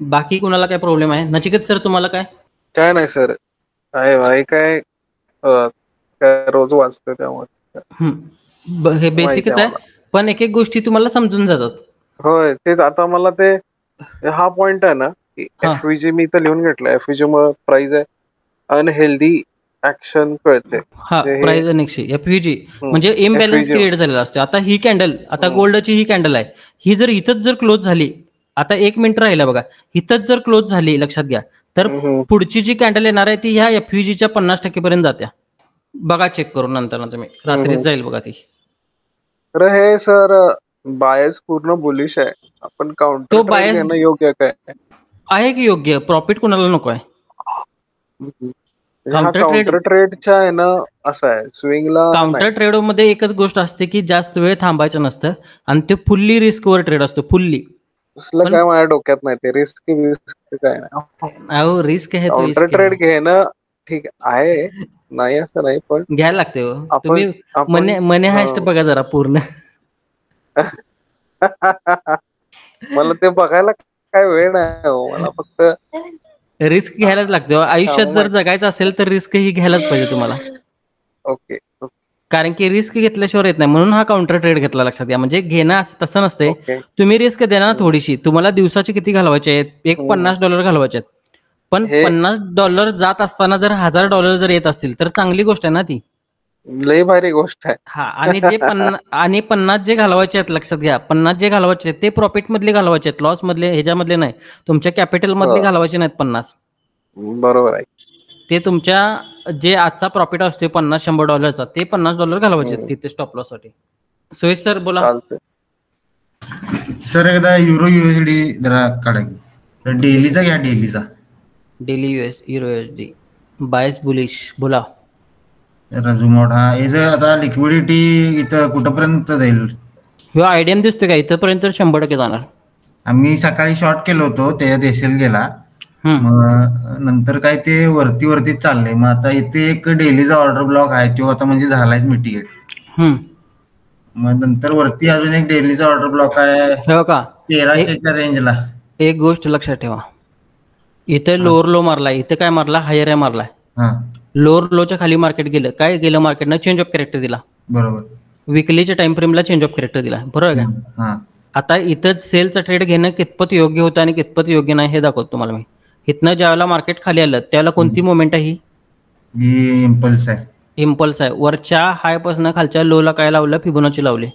बाकी कुणाला काय प्रॉब्लेम आहे? नचिकेत सर, तुम्हाला काय? काय नाही सर. काय रोज वाचतोय त्यामुळे हे बेसिकच आहे, पण एक गोष्टी तुम्हाला समजून जातात. होय, तेच. आता मला ते हा पॉइंट आहे ना की एफव्हीजी मी इथं लिहून घेतलं. एफव्हीजी मुळे प्राइस आहे अनहेल्दी ऍक्शन कळते. प्राइस एफव्हीजी म्हणजे इम्बॅलन्स क्रिएट झालेला असतो. आता ही कॅन्डल, आता गोल्डची ही कॅन्डल आहे, ही जर इथंच जर क्लोज झाली, आता 1 मिनिट राहिला बघा, इथंच जर क्लोज झाली, लक्षात घ्या, तर पुढची जी कॅन्डल येणार आहे ती ह्या एफव्हीजीच्या 50% पर्यंत जात्या. बघा चेक करून नंतर ना तुम्ही, रात्रीच जाईल बघा ती. तर हे सर बायस पूर्ण बुलिश आहे. आपण काउंटर ट्रेड घेणं योग्य काय आहे की योग्य? प्रॉफिट कुणाला नको आहे? काउंटर ट्रेडच्या आहे ना, असं आहे स्विंगला. काउंटर ट्रेड मध्ये एकच गोष्ट असते की जास्त वेळ थांबायचं नसतं आणि ते फुल्ली रिस्कवर ट्रेड असतो. फुल्ली काय माझ्या डोक्यात नाही ते रिस्क काय नाही. रिस्क आहे काउंटर ट्रेड घेणं ठीक आहे, नाही असं नाही, पण घ्यायला लागते. तुम्ही मनी हायस्ट बघा जरा पूर्ण. मला ते बघायला काय वेळ नाही हो, मला फक्त रिस्क घ्यायलाच लागते. आयुष्यात जर जगायचं असेल तर रिस्क ही घ्यायलाच पाहिजे तुम्हाला. ओके. कारण की रिस्क घेतल्याशिवाय येत नाही, म्हणून हा काउंटर ट्रेड घेतला. लक्षात घ्या. म्हणजे घेणं असं तसं नसते. तुम्ही रिस्क देणार ना थोडीशी, तुम्हाला दिवसाचे किती घालवायचे आहेत, एक $50 घालवायचे आहेत, पण $50 जात असताना जर $1000 जर येत असतील तर चांगली गोष्ट आहे ना ती. लई भारी गोष्ट आहे. हा, आणि जे 50 जे घालवायचे आहेत, लक्षात घ्या, 50 जे घालवायचे आहेत ते प्रॉफिट मधले घालवायचे आहेत, लॉस मधले ह्याच्यामधले नाही, तुमच्या कॅपिटल मधले घालवायचे नाहीत 50. बरोबर आहे. ते तुमच्या जे आजचा प्रॉफिट असतो $50-100 ते $50 घालवायचे तिथे स्टॉप लॉस साठी. सुयश सर बोला. सर एकदा युरो USD जरा काढा की. तर डेलीचा घ्या, daily euro USD bias bullish बोला. रजुमोड आता लिक्विडिटी इथं कुठपर्यंत जाईल? ह्यो आयडियम दिसतोय का इथपर्यंत 100% जाणार. आम्ही सकाळी शॉर्ट केलं होतं, त्याच्यात एसएल गेला, मग नंतर काय ते वरती चाललंय. मग आता इथे एक डेलीचा ऑर्डर ब्लॉक आहे, तो आता म्हणजे झालायच मिटिगेट. मग नंतर वरती अजून एक डेलीचा ऑर्डर ब्लॉक आहे 1300च्या रेंजला. एक गोष्ट लक्षात ठेवा, इथे लोअर लो मारलाय, इथे काय मारला, हायर आहे मारलाय. लोअर लोच्या खाली मार्केट गेलं, काय गेलं, मार्केटनं चेंज ऑफ कॅरेक्टर दिला. बरोबर. विकलीच्या टाइम फ्रेमला चेंज ऑफ कॅरेक्टर दिला. बरोबर का? आता इथं सेलचा ट्रेड घेणं कितपत योग्य होतं आणि कितपत योग्य नाही हे दाखवतो तुम्हाला मी. इथनं ज्यावेळेला मार्केट खाली आलं त्यावेळेला कोणती मुवमेंट आहे ही? इम्पल्स आहे. वरच्या हाय पासून खालच्या लोला काय लावलं, फिबोनाची लावली.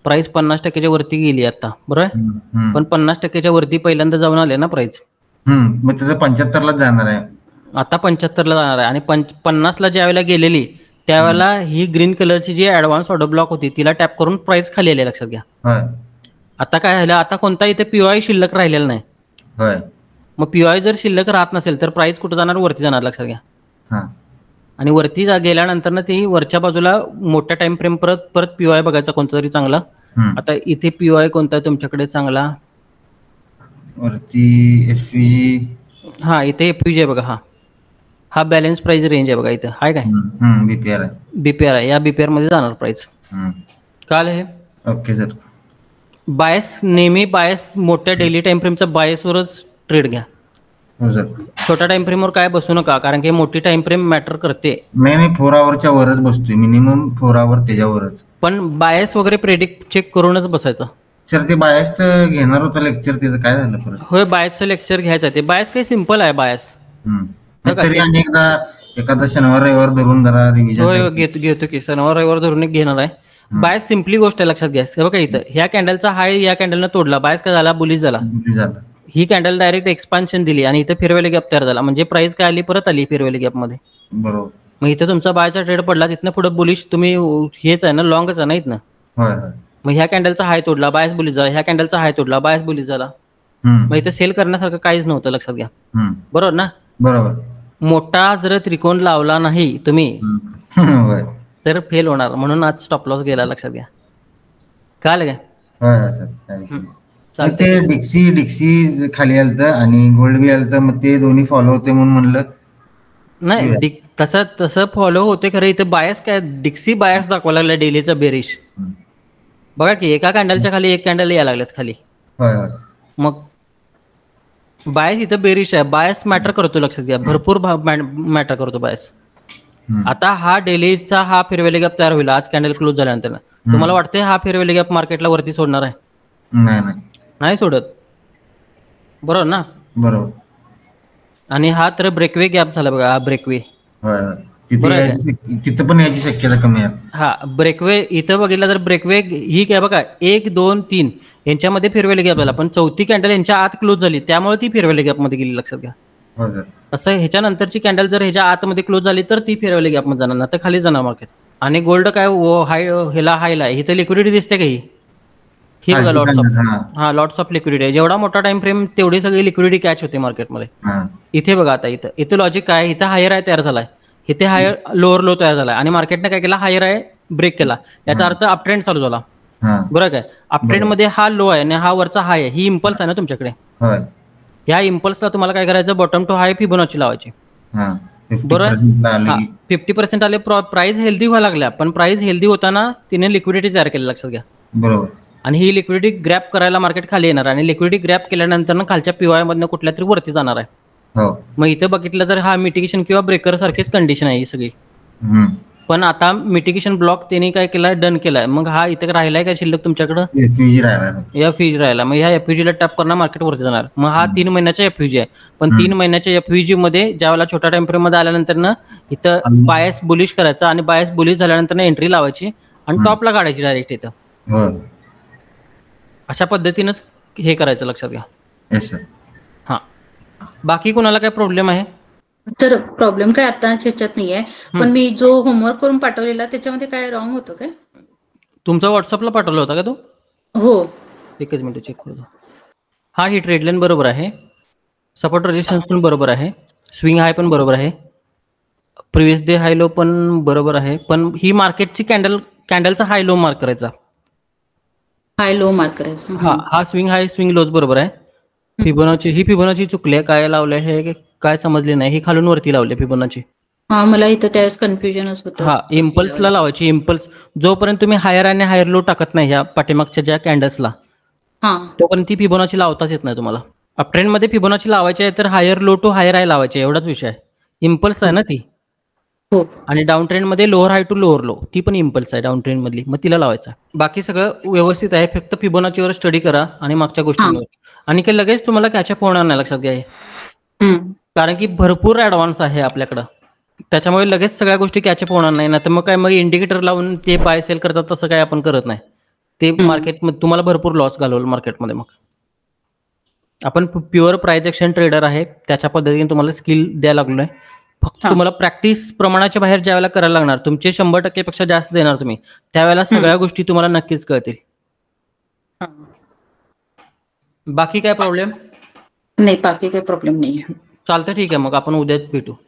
प्राइस 50%च्या वरती गेली आता, बरोबर, पण 50%च्या वरती पहिल्यांदा जाऊन आले ना प्राइस. मग त्याचं 75ला जाणार आहे, आता 75ला जाणार आहे. आणि 50ला ज्यावेळेला गेलेली त्यावेळेला ही ग्रीन कलरची जी ऍडव्हान्स ऑर्डर ब्लॉक होती तिला टॅप करून प्राइस खाली आली. लक्षात घ्या. आता काय झालं, आता कोणता इथे POI शिल्लक राहिलेला नाही. मग POI जर शिल्लक राहत नसेल तर प्राइस कुठं जाणार, वरती जाणार. लक्षात घ्या. आणि वरती गेल्यानंतर ना ती वरच्या बाजूला मोठ्या टाइम फ्रेम परत POI बघायचा कोणता तरी चांगला. आता इथे POI कोणता आहे तुमच्याकडे चांगला वरती? FVG. हा, इथे FVG आहे बघा. हा बॅलन्स प्राइस रेंज आहे बघा, इथं आहे काय, BPR आहे. या BPR मध्ये जाणार प्राइस. काल हे ओके सर. बायस नेहमी मोठ्या डेली टाइम फ्रेमचा बायसवरच ट्रेड घ्या. छोट्या टाइम फ्रेमवर काय बसू नका, कारण की मोठी टाइम फ्रेम मॅटर करते. मी 4 आवरच्या वरच बसतोय, मिनिमम 4 आवर त्याच्यावरच. पण बायस वगैरे प्रेडिक्ट चेक करूनच बसायचं. सर ते बायसचं घेणार होतं लेक्चर, त्याचं काय झालं परत? होय, बायसचं लेक्चर घ्यायचं. ते बायस काही सिम्पल आहे. बायस तरी आणि एखादा शनिवार रविवार धरून जरा रिव्हिजन. होय, घेतो की शनिवार रविवार धरून एक घेणार आहे. बायस सिम्पली गोष्ट आहे, लक्षात घ्या. बघा इथं ह्या कॅन्डलचा हाय या कॅन्डलनं तोडला, बायस काय झाला, बुलिश झाला. ही कॅन्डल डायरेक्ट एक्सपान्शन दिली आणि इथं फिरवेले गॅप तयार झाला, म्हणजे प्राइस काय आली, परत आली फिरवेले गॅप मध्ये. बरोबर. मग इथं तुमचा बायचा ट्रेड पडला, तिथनं पुढे बुलिश तुम्ही हेच आहे ना, लॉंगच आहे ना इथनं. मग ह्या कॅन्डलचा हाय तोडला, बायस बुलिश झाला. ह्या कॅन्डलचा हाय तोडला, बायस बुलिश झाला. मग इथं सेल करण्यासारखं काहीच नव्हतं. लक्षात घ्या. बरोबर ना? बरोबर. मोठा जर त्रिकोण लावला नाही तुम्ही तर फेल होणार, म्हणून आज स्टॉप लॉस गेला. लक्षात घ्या. कळलं काय? ते डिक्सी खाली आलतं आणि गोल्ड बी आलतं, मग ते दोन्ही फॉलो होते म्हणून म्हणलं. नाही, तसं फॉलो होते खरं. इथे बायस काय, डिक्सी बायस दाखवायला लागला डेलीचा बेरिश. बघा की एका कॅन्डलच्या खाली एक कॅन्डल यायला लागल्यात खाली. मग बायस इथं बेरिश आहे. बायस मॅटर करतो. लक्षात घ्या, भरपूर मॅटर करतो बायस. आता हा डेलीचा हा फेअरव्हॅल्यू गॅप तयार होईल आज कॅन्डल क्लोज झाल्यानंतर. तुम्हाला वाटते हा फेअरव्हॅल्यू गॅप मार्केटला वरती सोडणार आहे? नाही सोडत. बरोबर ना? बरोबर. आणि हा तर ब्रेकवे गॅप झाला बघा, हा ब्रेकवे. तिथं पण याची शक्यता कमी आहे. हा, ब्रेकवे इथं बघितलं तर ब्रेकवे ही काय बघा, 1, 2, 3 यांच्यामध्ये फेअरव्हॅल्यू गॅप झाला, पण चौथी कॅन्डल यांच्या आत क्लोज झाली, त्यामुळे ती फेअरव्हॅल्यू गॅप मध्ये गेली. लक्षात घ्या. असं ह्याच्यानंतरची कॅन्डल जर ह्याच्या आतमध्ये क्लोज झाली तर ती फेअरव्हॅल्यू गॅप मध्ये जाणार, ना तर खाली जाणार मार्केट. आणि गोल्ड काय ह्याला हायला इथं लिक्विडिटी दिसते का? ही बघा, लॉट्स ऑफ लिक्विडिटी आहे. जेवढा मोठा टाइम फ्रेम तेवढी सगळी लिक्विडिटी कॅच होते मार्केटमध्ये. इथे बघा आता इथं लॉजिक काय, इथं हायर आहे तयार झालाय, इथे हायर लोअर लो तयार झालाय आणि मार्केटने काय केला, हायर आहे ब्रेक केला, याचा अर्थ अपट्रेंड चालू झाला. बरोबर काय, अपट्रेंड मध्ये हा लो आहे आणि हा वरचा हाय आहे, ही इम्पल्स आहे ना तुमच्याकडे. ह्या इम्पल्सला तुम्हाला काय करायचं, बॉटम टू हाय फिबोनाची लावायची. बरोबर, 50% आले, प्राइस हेल्दी व्हायला लागल्या, पण प्राइस हेल्दी होताना तिने लिक्विडिटी तयार केली, लक्षात घ्या. बरोबर. आणि ही लिक्विडिटी ग्रॅप करायला मार्केट खाली येणार आणि लिक्विडिटी ग्रॅप केल्यानंतर खालच्या पीवाय मधनं कुठल्या तरी वरती जाणार आहे. मग इथं बघितलं तर हा मिटिगेशन किंवा ब्रेकर सारखीच कंडिशन आहे ही सगळी. पण आता मिटिगेशन ब्लॉक त्यांनी काय केलाय, डन केलाय. मग हा इथे राहिलाय काय शिल्लक तुमच्याकडं, एफयूजी राहिला. मग ह्या एफयूजीला टॅप करणार, मार्केट वरती जाणार. मग हा 3 महिन्याचा एफयूजी आहे, पण 3 महिन्याच्या एफयूजी मध्ये ज्यावेळेला छोट्या टाइम फ्रेम मध्ये आल्यानंतर ना इथं बायस बुलिश करायचा आणि बायस बुलिश झाल्यानंतर एंट्री लावायची आणि टॉपला काढायची डायरेक्ट इथं. अशा पद्धतीनंच हे करायचं, लक्षात घ्या. हा, बाकी कोणाला काय प्रॉब्लेम आहे? तर प्रॉब्लेम काय आता ह्याच्यात नाहीये, पण मी जो होमवर्क करून पाठवलेला त्याच्यामध्ये काय रॉंग होतं काय? तुमचा व्हॉट्सअपला पाठवला होता का तो? हो. एकच मिनिट चेक करतो. हा, ही ट्रेडलाईन बरोबर आहे, सपोर्ट रेजिस्टन्स पण बरोबर आहे, स्विंग हाय पण बरोबर आहे, प्रिव्हियस डे हाय लो पण बरोबर आहे. पण ही मार्केटची कॅन्डलचा हाय लो मार्क करायचा, हाय लो मार्क करायचा. हा स्विंग हाय स्विंग लोच बरोबर आहे. फिबोनाची चुकली, काय लावलंय हे काय समजले नाही, ही खालून वरती लावले फिबोनाची. हा, मला इथं त्यावेळेस कन्फ्युजनच होतं. हा, इम्पल्सला लावायची. इम्पल्स जोपर्यंत तुम्ही हायर आणि हायर लो टाकत नाही ह्या पाठीमागच्या ज्या कॅन्डल्सला, तोपर्यंत ती फिबोनाची लावताच येत नाही तुम्हाला. अपट्रेंड मध्ये फिबोनाची लावायची आहे तर higher low to higher high लावायची, एवढाच विषय आहे. इम्पल्स आहे ना ती. आणि डाऊन ट्रेंड मध्ये lower high to lower low, ती पण इम्पल्स आहे डाऊन ट्रेंड मधली, मग तिला लावायचं. बाकी सगळं व्यवस्थित आहे, फक्त फिबोनाचीवर स्टडी करा आणि मागच्या गोष्टींवर. आणि काही लगेच तुम्हाला कॅचअप होणार नाही, लक्षात घ्या. कारण की भरपूर ऍडव्हान्स आहे आपल्याकडं, त्याच्यामुळे लगेच सगळ्या गोष्टी कॅचअप होणार नाही. ना तर मग काय, मग इंडिकेटर लावून ते बाय सेल करतात, तसं काय आपण करत नाही. ते मार्केटमध्ये तुम्हाला भरपूर लॉस घालवलं मार्केटमध्ये. मग आपण प्युअर प्राइस ऍक्शन ट्रेडर आहे, त्याच्या पद्धतीने तुम्हाला स्किल द्यायला लागलो आहे. फक्त तुम्हाला प्रॅक्टिस प्रमाणाच्या बाहेर ज्या वेळेला करायला लागणार, तुमचे 100% पेक्षा जास्त देणार तुम्ही, त्यावेळेला सगळ्या गोष्टी तुम्हाला नक्कीच कळतील. बाकी काय प्रॉब्लेम नाही, बाकी काही प्रॉब्लेम नाहीये. चालतं, ठीक आहे. मग आपण उद्याच भेटू.